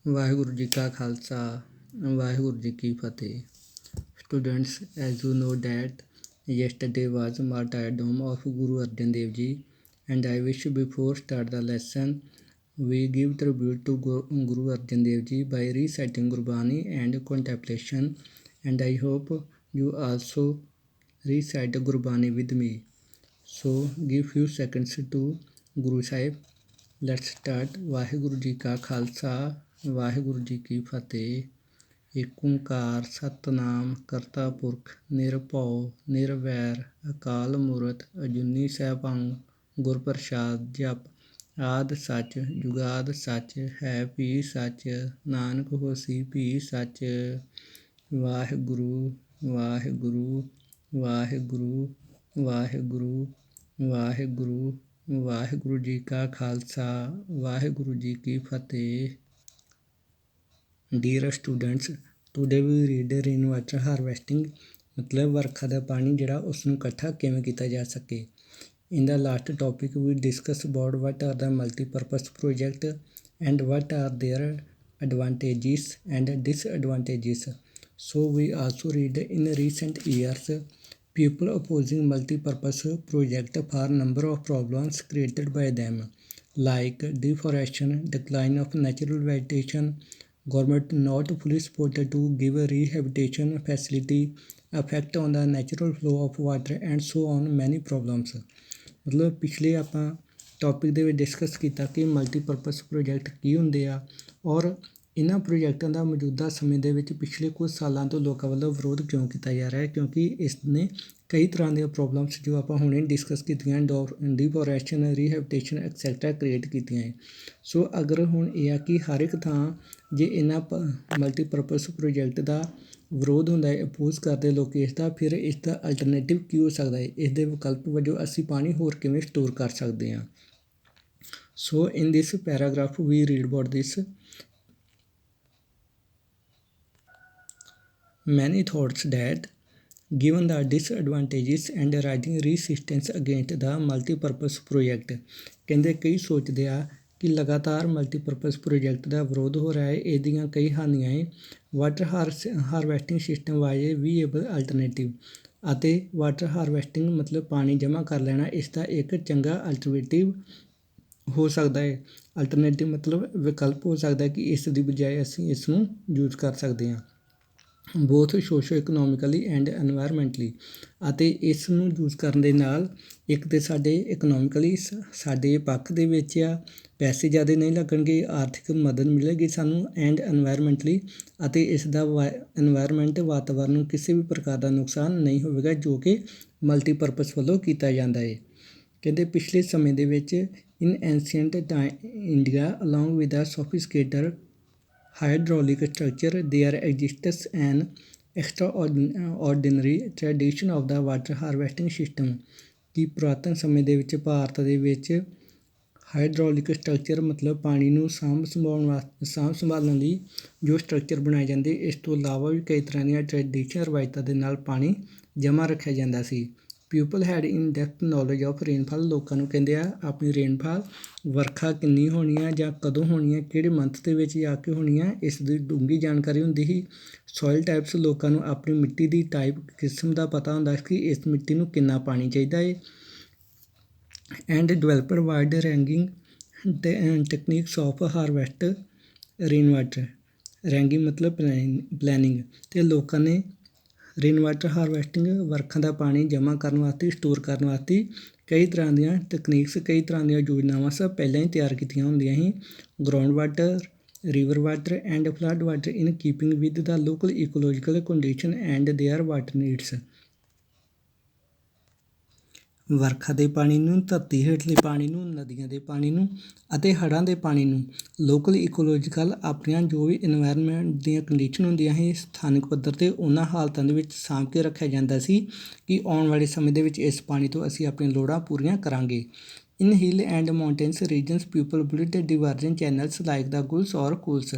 ਵਾਹਿਗੁਰੂ ਜੀ ਕਾ ਖਾਲਸਾ ਵਾਹਿਗੁਰੂ ਜੀ ਕੀ ਫਤਿਹ। Students, as you know that yesterday was martyrdom of Guru Arjan Dev Ji, and I wish before start the lesson we give tribute to Guru Arjan Dev Ji by reciting Gurbani and contemplation, and I hope you also recite Gurbani with me. So give few seconds to Guru Sahib. Let's start. Waheguru ji ਕਾ ਖਾਲਸਾ ਵਾਹਿਗੁਰੂ ਜੀ ਕੀ ਫਤਿਹ। ਏਕ ਓਂਕਾਰ ਸਤਿਨਾਮ ਕਰਤਾ ਪੁਰਖ ਨਿਰਭਉ ਨਿਰਵੈਰ ਅਕਾਲ ਮੂਰਤ ਅਜੂਨੀ ਸੈਭੰ ਗੁਰ ਪ੍ਰਸਾਦ ਜਪ ਆਦ ਸੱਚ ਜੁਗਾਦ ਸੱਚ ਹੈ ਭੀ ਸੱਚ ਨਾਨਕ ਹੋਸੀ ਭੀ ਸੱਚ। ਵਾਹਿਗੁਰੂ ਵਾਹਿਗੁਰੂ ਵਾਹਿਗੁਰੂ ਵਾਹਿਗੁਰੂ ਵਾਹਿਗੁਰੂ ਵਾਹਿਗੁਰੂ ਜੀ ਕਾ ਖਾਲਸਾ ਵਾਹਿਗੁਰੂ ਜੀ ਕੀ ਫਤਿਹ। ਡੀਅਰ ਸਟੂਡੈਂਟਸ, ਟੂਡੇ ਵੀ ਰੀਡ ਰੇਨ ਵਾਟਰ ਹਾਰਵੈਸਟਿੰਗ ਮਤਲਬ ਵਰਖਾ ਦਾ ਪਾਣੀ ਜਿਹੜਾ ਉਸ ਨੂੰ ਇਕੱਠਾ ਕਿਵੇਂ ਕੀਤਾ ਜਾ ਸਕੇ। In the last topic we discuss about what are the multipurpose project and what are their advantages and disadvantages. So we also read in recent years people opposing multi-purpose project for number of problems created by them, like deforestation, decline of natural vegetation, government not fully supported to give a rehabilitation facility, effect on the natural flow of water and so on many problems. ਮਤਲਬ ਪਿਛਲੇ ਆਪਾਂ topic ਦੇ ਵਿੱਚ discuss ਕੀਤਾ ਕਿ multipurpose project ਕੀ ਹੁੰਦੇ ਆ ਔਰ ਇਹਨਾਂ ਪ੍ਰੋਜੈਕਟਾਂ ਦਾ ਮੌਜੂਦਾ ਸਮੇਂ ਦੇ ਵਿੱਚ ਪਿਛਲੇ ਕੁਝ ਸਾਲਾਂ ਤੋਂ ਲੋਕਾਂ ਵੱਲੋਂ ਵਿਰੋਧ ਕਿਉਂ ਕੀਤਾ ਜਾ ਰਿਹਾ ਹੈ, ਕਿਉਂਕਿ ਇਸ ਨੇ ਕਈ ਤਰ੍ਹਾਂ ਦੀਆਂ ਪ੍ਰੋਬਲਮਸ ਜੋ ਆਪਾਂ ਹੁਣੇ ਡਿਸਕਸ ਕੀਤੀਆਂ ਡੀਫੋਰੈਸਟੇਸ਼ਨ ਰੀਹੈਬਿਟੇਸ਼ਨ ਐਕਸੈਕਟਰਾ ਕ੍ਰੀਏਟ ਕੀਤੀਆਂ ਹੈ। ਸੋ ਅਗਰ ਹੁਣ ਇਹ ਆ ਕਿ ਹਰ ਇੱਕ ਥਾਂ ਜੇ ਇਹਨਾਂ ਮਲਟੀਪਰਪਸ ਪ੍ਰੋਜੈਕਟ ਦਾ ਵਿਰੋਧ ਹੁੰਦਾ ਹੈ, ਅਪੋਜ਼ ਕਰਦੇ ਲੋਕ ਇਸ ਦਾ, ਫਿਰ ਇਸ ਦਾ ਅਲਟਰਨੇਟਿਵ ਕੀ ਹੋ ਸਕਦਾ ਹੈ, ਇਸ ਦੇ ਵਿਕਲਪ ਵਜੋਂ ਅਸੀਂ ਪਾਣੀ ਹੋਰ ਕਿਵੇਂ ਸਟੋਰ ਕਰ ਸਕਦੇ ਹਾਂ। So in this paragraph we read about this many thoughts that given the disadvantages and rising resistance against the multipurpose project, ਕਹਿੰਦੇ ਕਈ ਸੋਚਦੇ ਆ ਕਿ ਲਗਾਤਾਰ ਮਲਟੀਪਰਪਸ ਪ੍ਰੋਜੈਕਟ ਦਾ ਵਿਰੋਧ ਹੋ ਰਿਹਾ ਹੈ, ਇਹਦੀਆਂ ਕਈ ਹਾਨੀਆਂ ਹੈ। ਵਾਟਰ ਹਾਰਵੈਸਟਿੰਗ ਸਿਸਟਮ ਵਾਜ ਵੀਏਬਲ ਅਲਟਰਨੇਟਿਵ, ਅਤੇ ਵਾਟਰ ਹਾਰਵੈਸਟਿੰਗ ਮਤਲਬ ਪਾਣੀ ਜਮ੍ਹਾਂ ਕਰ ਲੈਣਾ, ਇਸ ਦਾ ਇੱਕ ਚੰਗਾ ਅਲਟਰਨੇਟਿਵ ਹੋ ਸਕਦਾ ਹੈ। ਅਲਟਰਨੇਟਿਵ ਮਤਲਬ ਵਿਕਲਪ ਹੋ ਸਕਦਾ ਕਿ ਇਸ ਦੀ ਬਜਾਏ ਅਸੀਂ ਇਸ ਨੂੰ ਯੂਜ਼ ਕਰ ਸਕਦੇ ਹਾਂ ਬੋਥ ਸੋਸ਼ੋ ਇਕਨੋਮਿਕਲੀ ਐਂਡ ਐਨਵਾਇਰਮੈਂਟਲੀ, ਅਤੇ ਇਸ ਨੂੰ ਯੂਜ਼ ਕਰਨ ਦੇ ਨਾਲ ਇੱਕ ਤਾਂ ਸਾਡੇ ਇਕਨੋਮਿਕਲੀ ਸਾਡੇ ਪੱਖ ਦੇ ਵਿੱਚ ਆ, ਪੈਸੇ ਜ਼ਿਆਦਾ ਨਹੀਂ ਲੱਗਣਗੇ, ਆਰਥਿਕ ਮਦਦ ਮਿਲੇਗੀ ਸਾਨੂੰ, ਐਂਡ ਐਨਵਾਇਰਮੈਂਟਲੀ, ਅਤੇ ਇਸ ਦਾ ਐਨਵਾਇਰਮੈਂਟ ਵਾਤਾਵਰਨ ਨੂੰ ਕਿਸੇ ਵੀ ਪ੍ਰਕਾਰ ਦਾ ਨੁਕਸਾਨ ਨਹੀਂ ਹੋਵੇਗਾ ਜੋ ਕਿ ਮਲਟੀਪਰਪਸ ਵੱਲੋਂ ਕੀਤਾ ਜਾਂਦਾ ਹੈ। ਕਹਿੰਦੇ ਪਿਛਲੇ ਸਮੇਂ ਦੇ ਵਿੱਚ in ancient India along with the sophisticated hydraulic structure there exists an extraordinary tradition of the water harvesting system, ਕਿ ਪੁਰਾਤਨ ਸਮੇਂ ਦੇ ਵਿੱਚ ਭਾਰਤ ਦੇ ਵਿੱਚ ਹਾਈਡ੍ਰੋਲਿਕ ਸਟਰਕਚਰ ਮਤਲਬ ਪਾਣੀ ਨੂੰ ਸਾਂਭ ਸੰਭਾਲਣ ਲਈ ਜੋ ਸਟਰਕਚਰ ਬਣਾਏ ਜਾਂਦੇ, ਇਸ ਤੋਂ ਇਲਾਵਾ ਵੀ ਕਈ ਤਰ੍ਹਾਂ ਦੀਆਂ ਟ੍ਰੈਡੀਸ਼ਨਲ ਰਵਾਇਤਾਂ ਦੇ ਨਾਲ ਪਾਣੀ ਜਮ੍ਹਾਂ ਰੱਖਿਆ ਜਾਂਦਾ ਸੀ। People had in depth knowledge of rainfall, ਲੋਕਾਂ ਨੂੰ ਕਹਿੰਦੇ ਆ ਆਪਣੀ ਰੇਨਫਾਲ ਵਰਖਾ ਕਿੰਨੀ ਹੋਣੀ ਆ ਜਾਂ ਕਦੋਂ ਹੋਣੀ ਆ, ਕਿਹੜੇ ਮੰਥ ਦੇ ਵਿੱਚ ਜਾ ਕੇ ਹੋਣੀ ਆ, ਇਸ ਦੀ ਡੂੰਘੀ ਜਾਣਕਾਰੀ ਹੁੰਦੀ ਸੀ। ਸੋਇਲ ਟਾਈਪਸ, ਲੋਕਾਂ ਨੂੰ ਆਪਣੀ ਮਿੱਟੀ ਦੀ ਟਾਈਪ ਕਿਸਮ ਦਾ ਪਤਾ ਹੁੰਦਾ ਸੀ ਕਿ ਇਸ ਮਿੱਟੀ ਨੂੰ ਕਿੰਨਾ ਪਾਣੀ ਚਾਹੀਦਾ ਹੈ। And developed wide ranking techniques of harvest rain water, ranking ਮਤਲਬ ਪਲੈਨਿੰਗ, ਅਤੇ ਲੋਕਾਂ ਨੇ ਰੇਨ ਵਾਟਰ ਹਾਰਵੈਸਟਿੰਗ ਵਰਖਾ ਦਾ ਪਾਣੀ ਜਮ੍ਹਾਂ ਕਰਨ ਵਾਸਤੇ ਸਟੋਰ ਕਰਨ ਵਾਸਤੇ ਕਈ ਤਰ੍ਹਾਂ ਦੀਆਂ ਟੈਕਨੀਕਸ ਕਈ ਤਰ੍ਹਾਂ ਦੀਆਂ ਯੋਜਨਾਵਾਂ ਸਭ ਪਹਿਲਾਂ ਹੀ ਤਿਆਰ ਕੀਤੀਆਂ ਹੁੰਦੀਆਂ ਸੀ। Ground water river water and flood water in keeping with the local ecological condition and their water needs, ਵਰਖਾ ਦੇ ਪਾਣੀ ਨੂੰ, ਧਰਤੀ ਹੇਠਲੇ ਪਾਣੀ ਨੂੰ, ਨਦੀਆਂ ਦੇ ਪਾਣੀ ਨੂੰ ਅਤੇ ਹੜ੍ਹਾਂ ਦੇ ਪਾਣੀ ਨੂੰ ਲੋਕਲ ਇਕੋਲੋਜੀਕਲ ਆਪਣੀਆਂ ਜੋ ਵੀ ਇਨਵਾਇਰਮੈਂਟ ਦੀਆਂ ਕੰਡੀਸ਼ਨ ਹੁੰਦੀਆਂ ਸੀ ਸਥਾਨਕ ਪੱਧਰ 'ਤੇ ਉਹਨਾਂ ਹਾਲਤਾਂ ਦੇ ਵਿੱਚ ਸਾਂਭ ਕੇ ਰੱਖਿਆ ਜਾਂਦਾ ਸੀ ਕਿ ਆਉਣ ਵਾਲੇ ਸਮੇਂ ਦੇ ਵਿੱਚ ਇਸ ਪਾਣੀ ਤੋਂ ਅਸੀਂ ਆਪਣੀਆਂ ਲੋੜਾਂ ਪੂਰੀਆਂ ਕਰਾਂਗੇ। In hill and mountains regions people build diversion channels like the guls or kuls,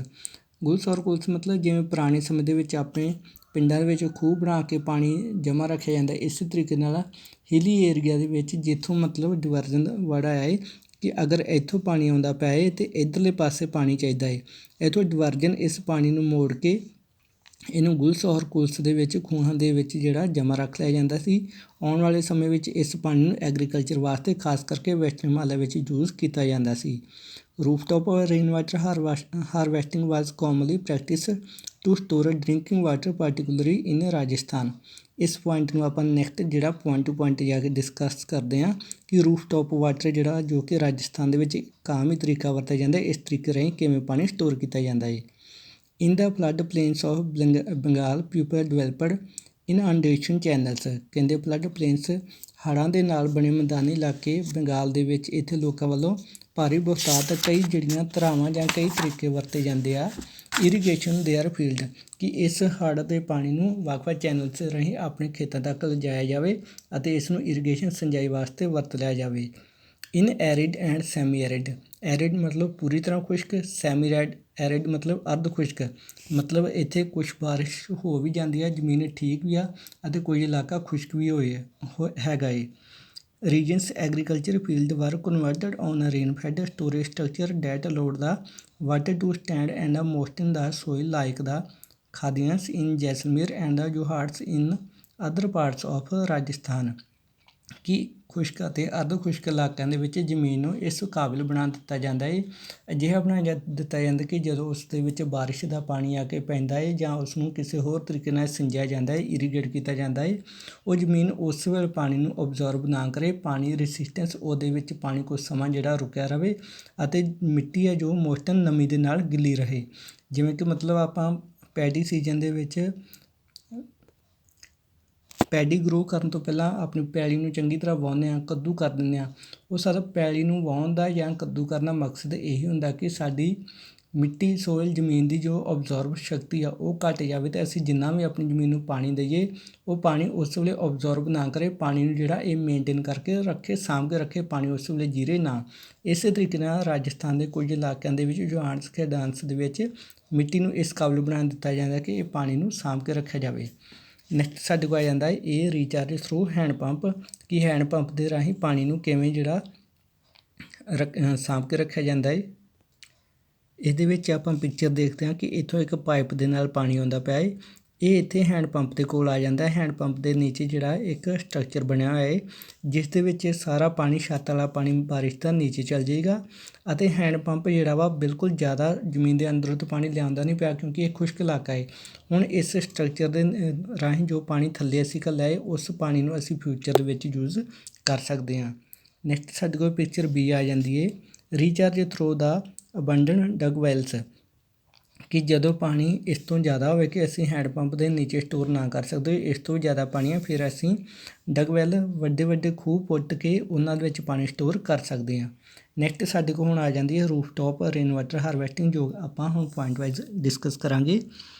ਗੁਲਸ or ਕੂਲਸ ਮਤਲਬ ਜਿਵੇਂ ਪੁਰਾਣੇ ਸਮੇਂ ਦੇ ਵਿੱਚ ਆਪਣੇ ਪਿੰਡਾਂ ਦੇ ਵਿੱਚ ਖੂਹ ਬਣਾ ਕੇ ਪਾਣੀ ਜਮ੍ਹਾਂ ਰੱਖਿਆ ਜਾਂਦਾ, ਇਸੇ ਤਰੀਕੇ ਨਾਲ ਹਿਲੀ ਏਰੀਆ ਦੇ ਵਿੱਚ ਜਿੱਥੋਂ ਮਤਲਬ ਡਿਵਰਜਨ ਵਰਡ ਆਇਆ ਹੈ ਕਿ ਅਗਰ ਇੱਥੋਂ ਪਾਣੀ ਆਉਂਦਾ ਪਿਆ ਹੈ ਅਤੇ ਇੱਧਰਲੇ ਪਾਸੇ ਪਾਣੀ ਚਾਹੀਦਾ ਹੈ। ਇੱਥੋਂ ਡਿਵਰਜਨ ਇਸ ਪਾਣੀ ਨੂੰ ਮੋੜ ਕੇ ਇਹਨੂੰ ਗੁਲਸ ਔਰ ਕੁਲਸ ਦੇ ਵਿੱਚ ਖੂਹਾਂ ਦੇ ਵਿੱਚ ਜਿਹੜਾ ਜਮ੍ਹਾਂ ਰੱਖ ਲਿਆ ਜਾਂਦਾ ਸੀ। ਆਉਣ ਵਾਲੇ ਸਮੇਂ ਵਿੱਚ ਇਸ ਪਾਣੀ ਨੂੰ ਐਗਰੀਕਲਚਰ ਵਾਸਤੇ ਖਾਸ ਕਰਕੇ ਵੈਸਟਰਨ ਹਿਮਾਲਿਆ ਵਿੱਚ ਯੂਜ਼ ਕੀਤਾ ਜਾਂਦਾ ਸੀ। Rooftop rain water harvesting was commonly practice to store drinking water particularly in Rajasthan. ਇਸ ਪੁਆਇੰਟ ਨੂੰ ਆਪਾਂ ਨੈਕਸਟ ਜਿਹੜਾ ਪੁਆਇੰਟ ਟੂ ਪੁਆਇੰਟ ਜਾ ਕੇ ਡਿਸਕਸ ਕਰਦੇ ਹਾਂ ਕਿ ਰੂਫਟੌਪ ਵਾਟਰ ਜਿਹੜਾ ਜੋ ਕਿ ਰਾਜਸਥਾਨ ਦੇ ਵਿੱਚ ਇੱਕ ਆਮ ਹੀ ਤਰੀਕਾ ਵਰਤਿਆ ਜਾਂਦਾ, ਇਸ ਤਰੀਕੇ ਰਾਹੀਂ ਕਿਵੇਂ ਪਾਣੀ ਸਟੋਰ ਕੀਤਾ ਜਾਂਦਾ ਹੈ। In the flood plains of Bengal, people developed inundation channels। ਕਹਿੰਦੇ flood plains ਹੜ੍ਹਾਂ ਦੇ ਨਾਲ ਬਣੇ ਮੈਦਾਨੀ ਇਲਾਕੇ ਬੰਗਾਲ ਦੇ ਵਿੱਚ ਇੱਥੇ ਲੋਕਾਂ ਵੱਲੋਂ ਭਾਰੀ ਬਹੁਤਾਤ ਕਈ ਜਿਹੜੀਆਂ ਧਾਰਾਵਾਂ ਜਾਂ ਕਈ ਤਰੀਕੇ ਵਰਤੇ ਜਾਂਦੇ ਆ ਇਰੀਗੇਸ਼ਨ ਦੇਅਰ ਫੀਲਡ, ਕਿ ਇਸ ਹੜ੍ਹ ਦੇ ਪਾਣੀ ਨੂੰ ਵੱਖ-ਵੱਖ ਚੈਨਲਸ ਰਾਹੀਂ ਆਪਣੇ ਖੇਤਾਂ ਤੱਕ ਲਿਜਾਇਆ ਜਾਵੇ ਅਤੇ ਇਸ ਨੂੰ ਇਰੀਗੇਸ਼ਨ ਸਿੰਜਾਈ ਵਾਸਤੇ ਵਰਤ ਲਿਆ ਜਾਵੇ। ਇਨ arid and semi arid, arid ਮਤਲਬ ਪੂਰੀ ਤਰ੍ਹਾਂ ਖੁਸ਼ਕ, ਸੈਮੀ ਐਰਿਡ ਮਤਲਬ ਅਰਧ ਖੁਸ਼ਕ, ਮਤਲਬ ਇੱਥੇ ਕੁਛ ਬਾਰਿਸ਼ ਹੋ ਵੀ ਜਾਂਦੀ ਹੈ, ਜ਼ਮੀਨ ਠੀਕ ਵੀ ਆ ਅਤੇ ਕੁਝ ਇਲਾਕਾ ਖੁਸ਼ਕ ਵੀ ਹੈਗਾ ਏ। Regions agriculture field were converted on rain fed storage structure that allowed the water to stand and most in the soil like the khadins in Jaisalmer and the johads in other parts of Rajasthan, ਕਿ ਖੁਸ਼ਕ ਅਤੇ ਅਰਧ ਖੁਸ਼ਕ ਇਲਾਕਿਆਂ ਦੇ ਵਿੱਚ ਜ਼ਮੀਨ ਨੂੰ ਇਸ ਕਾਬਿਲ ਬਣਾ ਦਿੱਤਾ ਜਾਂਦਾ ਹੈ। ਅਜਿਹਾ ਬਣਾ ਦਿੱਤਾ ਜਾਂਦਾ ਕਿ ਜਦੋਂ ਉਸ ਦੇ ਵਿੱਚ ਬਾਰਿਸ਼ ਦਾ ਪਾਣੀ ਆ ਕੇ ਪੈਂਦਾ ਹੈ ਜਾਂ ਉਸ ਨੂੰ ਕਿਸੇ ਹੋਰ ਤਰੀਕੇ ਨਾਲ ਸਿੰਜਿਆ ਜਾਂਦਾ ਹੈ, ਇਰੀਗੇਟ ਕੀਤਾ ਜਾਂਦਾ ਹੈ, ਉਹ ਜ਼ਮੀਨ ਉਸ ਵੇਲੇ ਪਾਣੀ ਨੂੰ ਓਬਜ਼ਰਵ ਨਾ ਕਰੇ, ਪਾਣੀ ਰੈਸਿਸਟੈਂਸ ਉਹਦੇ ਵਿੱਚ ਪਾਣੀ ਕੁਝ ਸਮਾਂ ਜਿਹੜਾ ਰੁਕਿਆ ਰਹੇ ਅਤੇ ਮਿੱਟੀ ਹੈ ਜੋ ਮੋਸਟਨ ਨਮੀ ਦੇ ਨਾਲ ਗਿੱਲੀ ਰਹੇ। ਜਿਵੇਂ ਕਿ ਮਤਲਬ ਆਪਾਂ ਪੈਡੀ ਸੀਜ਼ਨ ਦੇ ਵਿੱਚ ਪੈਡੀ ਗਰੋ ਕਰਨ ਤੋਂ ਪਹਿਲਾਂ ਆਪਣੀ ਪੈਲੀ ਨੂੰ ਚੰਗੀ ਤਰ੍ਹਾਂ ਵਾਹੁੰਦੇ ਹਾਂ, ਕੱਦੂ ਕਰ ਦਿੰਦੇ ਹਾਂ। ਉਹ ਸਾਰਾ ਪੈਲੀ ਨੂੰ ਵਾਹੁਣ ਦਾ ਜਾਂ ਕੱਦੂ ਕਰਨ ਦਾ ਮਕਸਦ ਇਹੀ ਹੁੰਦਾ ਕਿ ਸਾਡੀ ਮਿੱਟੀ ਸੋਇਲ ਜ਼ਮੀਨ ਦੀ ਜੋ ਓਬਜ਼ਰਵ ਸ਼ਕਤੀ ਆ ਉਹ ਘੱਟ ਜਾਵੇ ਅਤੇ ਅਸੀਂ ਜਿੰਨਾ ਵੀ ਆਪਣੀ ਜ਼ਮੀਨ ਨੂੰ ਪਾਣੀ ਦਈਏ ਉਹ ਪਾਣੀ ਉਸ ਵੇਲੇ ਓਬਜ਼ਰਵ ਨਾ ਕਰੇ, ਪਾਣੀ ਨੂੰ ਜਿਹੜਾ ਇਹ ਮੇਨਟੇਨ ਕਰਕੇ ਰੱਖੇ, ਸਾਂਭ ਕੇ ਰੱਖੇ, ਪਾਣੀ ਉਸ ਵੇਲੇ ਜੀਰੇ ਨਾ। ਇਸੇ ਤਰੀਕੇ ਨਾਲ ਰਾਜਸਥਾਨ ਦੇ ਕੁਝ ਇਲਾਕਿਆਂ ਦੇ ਵਿੱਚ ਜੋਹਾਂਸ ਖੇਡਾਂਸ ਦੇ ਵਿੱਚ ਮਿੱਟੀ ਨੂੰ ਇਸ ਕਾਬਲ ਬਣਾ ਦਿੱਤਾ ਜਾਂਦਾ ਕਿ ਇਹ ਪਾਣੀ ਨੂੰ ਸਾਂਭ ਕੇ ਰੱਖਿਆ ਜਾਵੇ। ਨੈਕਸਟ ਸਾਡੇ ਕੋਲ ਆ ਜਾਂਦਾ ਹੈ ਇਹ ਰੀਚਾਰਜ ਥਰੂ ਹੈਂਡ ਪੰਪ, ਕਿ ਹੈਂਡ ਪੰਪ ਦੇ ਰਾਹੀਂ ਪਾਣੀ ਨੂੰ ਕਿਵੇਂ ਜਿਹੜਾ ਸਾਂਭ ਕੇ ਰੱਖਿਆ ਜਾਂਦਾ ਹੈ। ਇਹਦੇ ਵਿੱਚ ਆਪਾਂ ਪਿਕਚਰ ਦੇਖਦੇ ਹਾਂ ਕਿ ਇੱਥੋਂ ਇੱਕ ਪਾਈਪ ਦੇ ਨਾਲ ਪਾਣੀ ਆਉਂਦਾ ਪਿਆ ਹੈ, ਇਹ ਇੱਥੇ ਹੈਂਡ ਪੰਪ ਦੇ ਕੋਲ ਆ ਜਾਂਦਾ ਹੈ। ਹੈਂਡ ਪੰਪ ਦੇ ਨੀਚੇ ਜਿਹੜਾ ਇੱਕ ਸਟਰਕਚਰ ਬਣਿਆ ਹੋਇਆ ਹੈ ਜਿਸ ਦੇ ਵਿੱਚ ਸਾਰਾ ਪਾਣੀ ਛੱਤ ਵਾਲਾ ਪਾਣੀ ਬਾਰਿਸ਼ ਦਾ ਨੀਚੇ ਚੱਲ ਜਾਏਗਾ ਅਤੇ ਹੈਂਡ ਪੰਪ ਜਿਹੜਾ ਵਾ ਬਿਲਕੁਲ ਜ਼ਿਆਦਾ ਜ਼ਮੀਨ ਦੇ ਅੰਦਰੋਂ ਤੋਂ ਪਾਣੀ ਲਿਆਉਂਦਾ ਨਹੀਂ ਪਿਆ ਕਿਉਂਕਿ ਇਹ ਖੁਸ਼ਕ ਇਲਾਕਾ ਹੈ। ਹੁਣ ਇਸ ਸਟਰਕਚਰ ਦੇ ਰਾਹੀਂ ਜੋ ਪਾਣੀ ਥੱਲੇ ਅਸੀਂ ਘੱਲਿਆ ਹੈ ਉਸ ਪਾਣੀ ਨੂੰ ਅਸੀਂ ਫਿਊਚਰ ਦੇ ਵਿੱਚ ਯੂਜ਼ ਕਰ ਸਕਦੇ ਹਾਂ। ਨੈਕਸਟ ਸਾਡੇ ਕੋਲ ਪਿਕਚਰ B ਆ ਜਾਂਦੀ ਹੈ ਰੀਚਾਰਜ ਥਰੂ ਦਾ ਅਬੰਡਨ ਡਗ ਵੈਲਸ, ਕਿ ਜਦੋਂ ਪਾਣੀ ਇਸ ਤੋਂ ਜ਼ਿਆਦਾ ਹੋਵੇ ਕਿ ਅਸੀਂ ਹੈਂਡ ਪੰਪ ਦੇ ਨੀਚੇ ਸਟੋਰ ਨਾ ਕਰ ਸਕਦੇ, ਇਸ ਤੋਂ ਜ਼ਿਆਦਾ ਪਾਣੀ ਹੈ, ਫਿਰ ਅਸੀਂ ਡਗਵੈਲ ਵੱਡੇ ਵੱਡੇ ਖੂਹ ਪੁੱਟ ਕੇ ਉਹਨਾਂ ਦੇ ਵਿੱਚ ਪਾਣੀ ਸਟੋਰ ਕਰ ਸਕਦੇ ਹਾਂ। ਨੈਕਸਟ ਸਾਡੇ ਕੋਲ ਹੁਣ ਆ ਜਾਂਦੀ ਹੈ ਰੂਫਟੌਪ ਰੇਨ ਵਾਟਰ ਹਾਰਵੈਸਟਿੰਗ, ਜੋ ਆਪਾਂ ਹੁਣ ਪੁਆਇੰਟ ਵਾਈਜ਼ ਡਿਸਕਸ ਕਰਾਂਗੇ।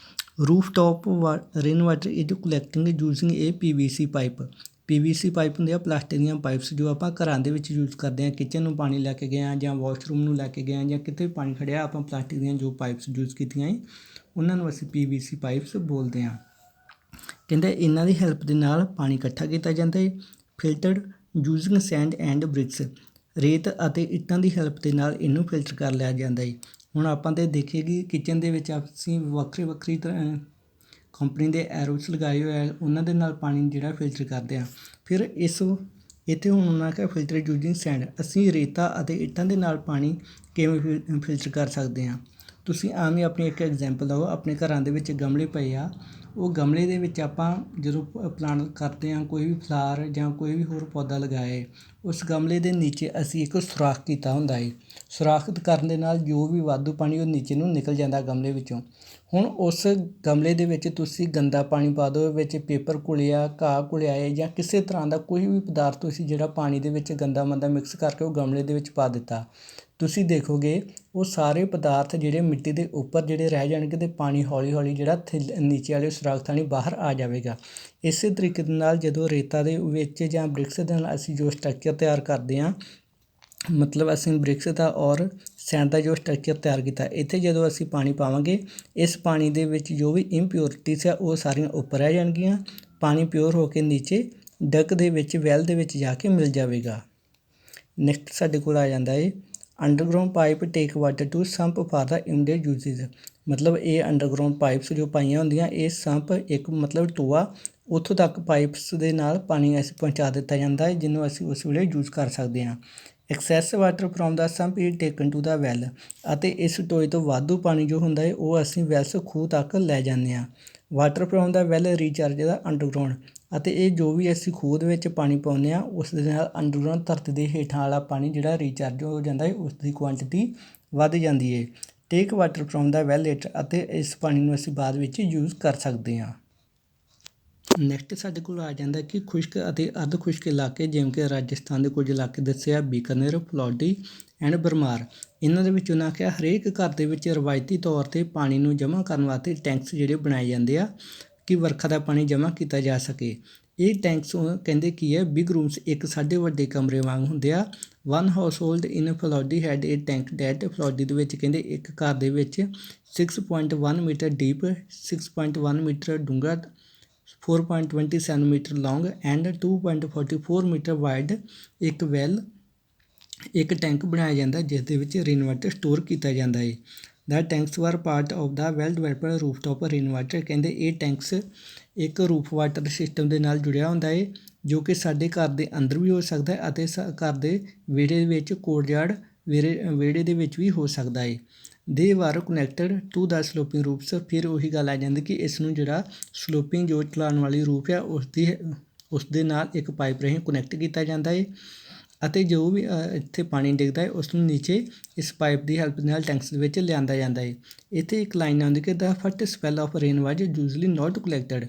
Rooftop rain water is collecting using ਇਹ PVC ਪਾਈਪ। PVC ਪਾਈਪ ਹੁੰਦੇ ਆ ਪਲਾਸਟਿਕ ਦੀਆਂ ਪਾਈਪਸ ਜੋ ਆਪਾਂ ਘਰਾਂ ਦੇ ਵਿੱਚ ਯੂਜ਼ ਕਰਦੇ ਹਾਂ, ਕਿਚਨ ਨੂੰ ਪਾਣੀ ਲੈ ਕੇ ਗਏ ਹਾਂ ਜਾਂ ਵਾਸ਼ਰੂਮ ਨੂੰ ਲੈ ਕੇ ਗਏ ਹਾਂ ਜਾਂ ਕਿਤੇ ਵੀ ਪਾਣੀ ਖੜਿਆ, ਆਪਾਂ ਪਲਾਸਟਿਕ ਦੀਆਂ ਜੋ ਪਾਈਪਸ ਯੂਜ਼ ਕੀਤੀਆਂ ਹੈ ਉਹਨਾਂ ਨੂੰ ਅਸੀਂ PVC ਪਾਈਪਸ ਬੋਲਦੇ ਹਾਂ। ਕਹਿੰਦੇ ਇਹਨਾਂ ਦੀ ਹੈਲਪ ਦੇ ਨਾਲ ਪਾਣੀ ਇਕੱਠਾ ਕੀਤਾ ਜਾਂਦਾ ਹੈ। Filtered using sand and bricks, ਰੇਤ ਅਤੇ ਇੱਟਾਂ ਦੀ ਹੈਲਪ ਦੇ ਨਾਲ ਇਹਨੂੰ ਫਿਲਟਰ ਕਰ ਲਿਆ ਜਾਂਦਾ ਹੈ। ਹੁਣ ਆਪਾਂ ਤਾਂ ਦੇਖੀਏ ਕਿ ਕਿਚਨ ਦੇ ਵਿੱਚ ਅਸੀਂ ਵੱਖਰੀ ਤਰ੍ਹਾਂ ਕੰਪਨੀ ਦੇ ਐਰੋਸ ਲਗਾਏ ਹੋਏ ਆ, ਉਹਨਾਂ ਦੇ ਨਾਲ ਪਾਣੀ ਜਿਹੜਾ ਫਿਲਟਰ ਕਰਦੇ ਹਾਂ। ਫਿਰ ਇੱਥੇ ਹੁਣ ਉਹਨਾਂ ਕਿਹਾ ਫਿਲਟਰ ਯੂਜ਼ਿੰਗ ਸੈਂਡ, ਅਸੀਂ ਰੇਤਾ ਅਤੇ ਇੱਟਾਂ ਦੇ ਨਾਲ ਪਾਣੀ ਕਿਵੇਂ ਫਿਲਟਰ ਕਰ ਸਕਦੇ ਹਾਂ। ਤੁਸੀਂ ਆਮ ਹੀ ਆਪਣੀ ਇੱਕ ਐਗਜ਼ਾਮਪਲ ਲਓ, ਆਪਣੇ ਘਰਾਂ ਦੇ ਵਿੱਚ ਗਮਲੇ ਪਏ ਆ, ਉਹ ਗਮਲੇ ਦੇ ਵਿੱਚ ਆਪਾਂ ਜਦੋਂ ਪਲਾਂਟ ਕਰਦੇ ਹਾਂ ਕੋਈ ਵੀ ਫਲਾਰ ਜਾਂ ਕੋਈ ਵੀ ਹੋਰ ਪੌਦਾ ਲਗਾਏ, ਉਸ ਗਮਲੇ ਦੇ ਨੀਚੇ ਅਸੀਂ ਇੱਕ ਸੁਰਾਖ ਕੀਤਾ ਹੁੰਦਾ ਹੈ। ਸੁਰਾਖ ਕਰਨ ਦੇ ਨਾਲ ਜੋ ਵੀ ਵਾਧੂ ਪਾਣੀ ਉਹ ਨੀਚੇ ਨੂੰ ਨਿਕਲ ਜਾਂਦਾ ਗਮਲੇ ਵਿੱਚੋਂ। ਹੁਣ ਉਸ ਗਮਲੇ ਦੇ ਵਿੱਚ ਤੁਸੀਂ ਗੰਦਾ ਪਾਣੀ ਪਾ ਦਿਓ, ਵਿੱਚ ਪੇਪਰ ਘੁਲਿਆ, ਘਾਹ ਘੁਲਿਆ ਹੈ ਜਾਂ ਕਿਸੇ ਤਰ੍ਹਾਂ ਦਾ ਕੋਈ ਵੀ ਪਦਾਰਥ ਤੁਸੀਂ ਜਿਹੜਾ ਪਾਣੀ ਦੇ ਵਿੱਚ ਗੰਦਾ ਮੰਦਾ ਮਿਕਸ ਕਰਕੇ ਉਹ ਗਮਲੇ ਦੇ ਵਿੱਚ ਪਾ ਦਿੱਤਾ, ਤੁਸੀਂ ਦੇਖੋਗੇ ਉਹ ਸਾਰੇ ਪਦਾਰਥ ਜਿਹੜੇ ਮਿੱਟੀ ਦੇ ਉੱਪਰ ਜਿਹੜੇ ਰਹਿ ਜਾਣਗੇ ਅਤੇ ਪਾਣੀ ਹੌਲੀ ਹੌਲੀ ਜਿਹੜਾ ਨੀਚੇ ਵਾਲੇ ਸੁਰਾਖ ਥਾਣੀ ਬਾਹਰ ਆ ਜਾਵੇਗਾ। ਇਸੇ ਤਰੀਕੇ ਦੇ ਨਾਲ ਜਦੋਂ ਰੇਤਾ ਦੇ ਵਿੱਚ ਜਾਂ ਬ੍ਰਿਕਸ ਦੇ ਨਾਲ ਅਸੀਂ ਜੋ ਸਟਰਕਚਰ ਤਿਆਰ ਕਰਦੇ ਹਾਂ, ਮਤਲਬ ਅਸੀਂ ਬ੍ਰਿਕਸ ਦਾ ਔਰ ਸੈਂਡ ਦਾ ਜੋ ਸਟਰਕਚਰ ਤਿਆਰ ਕੀਤਾ, ਇੱਥੇ ਜਦੋਂ ਅਸੀਂ ਪਾਣੀ ਪਾਵਾਂਗੇ ਇਸ ਪਾਣੀ ਦੇ ਵਿੱਚ ਜੋ ਵੀ ਇੰਪਿਓਰਿਟੀਜ਼ ਆ ਉਹ ਸਾਰੀਆਂ ਉੱਪਰ ਰਹਿ ਜਾਣਗੀਆਂ, ਪਾਣੀ ਪਿਓਰ ਹੋ ਕੇ ਨੀਚੇ ਡਕ ਦੇ ਵਿੱਚ ਵੈਲ ਦੇ ਵਿੱਚ ਜਾ ਕੇ ਮਿਲ ਜਾਵੇਗਾ। ਨੈਕਸਟ ਸਾਡੇ ਕੋਲ ਆ ਜਾਂਦਾ ਹੈ underground pipe take water to sump for the immediate uses. ਮਤਲਬ ਇਹ ਅੰਡਰਗਰਾਉਂਡ ਪਾਈਪਸ ਜੋ ਪਾਈਆਂ ਹੁੰਦੀਆਂ, ਇਹ ਸੰਪ ਇੱਕ ਮਤਲਬ ਟੋਆ, ਉੱਥੋਂ ਤੱਕ ਪਾਈਪਸ ਦੇ ਨਾਲ ਪਾਣੀ ਅਸੀਂ ਪਹੁੰਚਾ ਦਿੱਤਾ ਜਾਂਦਾ ਹੈ ਜਿਹਨੂੰ ਅਸੀਂ ਉਸ ਵੇਲੇ ਯੂਜ਼ ਕਰ ਸਕਦੇ ਹਾਂ। Excess water from the sump is taken to the well. ਅਤੇ ਇਸ ਟੋਏ ਤੋਂ ਵਾਧੂ ਪਾਣੀ ਜੋ ਹੁੰਦਾ ਹੈ ਉਹ ਅਸੀਂ ਵੈਲਸ ਖੂਹ ਤੱਕ ਲੈ ਜਾਂਦੇ ਹਾਂ। Water from the well recharge the underground. ਅਤੇ ਇਹ ਜੋ ਵੀ ਅਸੀਂ ਖੂਹ ਦੇ ਵਿੱਚ ਪਾਣੀ ਪਾਉਂਦੇ ਹਾਂ ਉਸ ਦੇ ਨਾਲ ਅੰਡਰਗਰਾਉਂਡ ਧਰਤੀ ਦੇ ਹੇਠਾਂ ਵਾਲਾ ਪਾਣੀ ਜਿਹੜਾ ਰੀਚਾਰਜ ਹੋ ਜਾਂਦਾ ਹੈ, ਉਸ ਦੀ ਕੁਆਂਟੀਟੀ ਵੱਧ ਜਾਂਦੀ ਹੈ। Take water from the well later. ਅਤੇ ਇਸ ਪਾਣੀ ਨੂੰ ਅਸੀਂ ਬਾਅਦ ਵਿੱਚ ਯੂਜ਼ ਕਰ ਸਕਦੇ ਹਾਂ। ਨੈਕਸਟ ਸਾਡੇ ਕੋਲ ਆ ਜਾਂਦਾ ਕਿ ਖੁਸ਼ਕ ਅਤੇ ਅਰਧ ਖੁਸ਼ਕ ਇਲਾਕੇ, ਜਿਵੇਂ ਕਿ ਰਾਜਸਥਾਨ ਦੇ ਕੁਝ ਇਲਾਕੇ ਦੱਸਿਆ, ਬੀਕਾਨੇਰ, ਫਲੌਡੀ ਐਂਡ ਬਰਮਾਰ। ਇਹਨਾਂ ਦੇ ਵਿੱਚ ਉਹਨਾਂ ਆਖਿਆ ਹਰੇਕ ਘਰ ਦੇ ਵਿੱਚ ਰਵਾਇਤੀ ਤੌਰ 'ਤੇ ਪਾਣੀ ਨੂੰ ਜਮ੍ਹਾਂ ਕਰਨ ਵਾਸਤੇ ਟੈਂਕਸ ਜਿਹੜੇ ਬਣਾਏ ਜਾਂਦੇ ਆ ਕਿ ਵਰਖਾ ਦਾ ਪਾਣੀ ਜਮ੍ਹਾਂ ਕੀਤਾ ਜਾ ਸਕੇ। ਇਹ ਟੈਂਕਸ ਕਹਿੰਦੇ ਕੀ ਹੈ, ਬਿਗ ਰੂਮਸ, ਇੱਕ ਸਾਡੇ ਵੱਡੇ ਕਮਰੇ ਵਾਂਗ ਹੁੰਦੇ ਆ। ਵਨ ਹਾਊਸ ਹੋਲਡ ਇਨ ਫਲੌਡੀ ਹੈਡ ਇਹ ਟੈਂਕ ਡੈਟ। ਫਲੌਡੀ ਦੇ ਵਿੱਚ ਕਹਿੰਦੇ ਇੱਕ ਘਰ ਦੇ ਵਿੱਚ 6.1 ਮੀਟਰ ਡੀਪ, 6.1 ਮੀਟਰ ਡੂੰਘਾ, 4.20 centimetre long and 2.44 metre wide ਇੱਕ ਵੈਲ, ਇੱਕ ਟੈਂਕ ਬਣਾਇਆ ਜਾਂਦਾ ਜਿਸ ਦੇ ਵਿੱਚ ਰੇਨ ਵਾਟਰ ਸਟੋਰ ਕੀਤਾ ਜਾਂਦਾ ਹੈ। The tanks were part of the well developed rooftop rain water. ਕਹਿੰਦੇ ਇਹ ਟੈਂਕਸ ਇੱਕ ਰੂਫ ਵਾਟਰ ਸਿਸਟਮ ਦੇ ਨਾਲ ਜੁੜਿਆ ਹੁੰਦਾ ਹੈ ਜੋ ਕਿ ਸਾਡੇ ਘਰ ਦੇ ਅੰਦਰ ਵੀ ਹੋ ਸਕਦਾ ਹੈ ਅਤੇ ਘਰ ਦੇ ਵਿਹੜੇ ਵਿੱਚ ਕੋਰਟਯਾਰਡ ਵਿਹੜੇ ਦੇ ਵਿੱਚ ਵੀ ਹੋ ਸਕਦਾ ਹੈ। ਦੇ ਵਾਰ ਕਨੈਕਟਡ ਟੂ ਦਾ ਸਲੋਪਿੰਗ ਰੂਫਸ। ਫਿਰ ਉਹੀ ਗੱਲ ਆ ਜਾਂਦੀ ਕਿ ਇਸ ਨੂੰ ਜਿਹੜਾ ਸਲੋਪਿੰਗ ਜੋ ਚਲਾਉਣ ਵਾਲੀ ਰੂਫ ਆ ਉਸ ਦੇ ਨਾਲ ਇੱਕ ਪਾਈਪ ਰਾਹੀਂ ਕਨੈਕਟ ਕੀਤਾ ਜਾਂਦਾ ਹੈ ਅਤੇ ਜੋ ਵੀ ਇੱਥੇ ਪਾਣੀ ਡਿੱਗਦਾ ਹੈ ਉਸ ਨੂੰ ਨੀਚੇ ਇਸ ਪਾਈਪ ਦੀ ਹੈਲਪ ਨਾਲ ਟੈਂਕਸ ਦੇ ਵਿੱਚ ਲਿਆਂਦਾ ਜਾਂਦਾ ਹੈ। ਇੱਥੇ ਇੱਕ ਲਾਈਨ ਆਉਂਦੀ ਕਿ ਦਾ ਫਸਟ ਸਪੈਲ ਆਫ ਰੇਨ ਵਾਜ ਯੂਜ਼ਲੀ ਨਾਟ ਕਲੈਕਟਡ।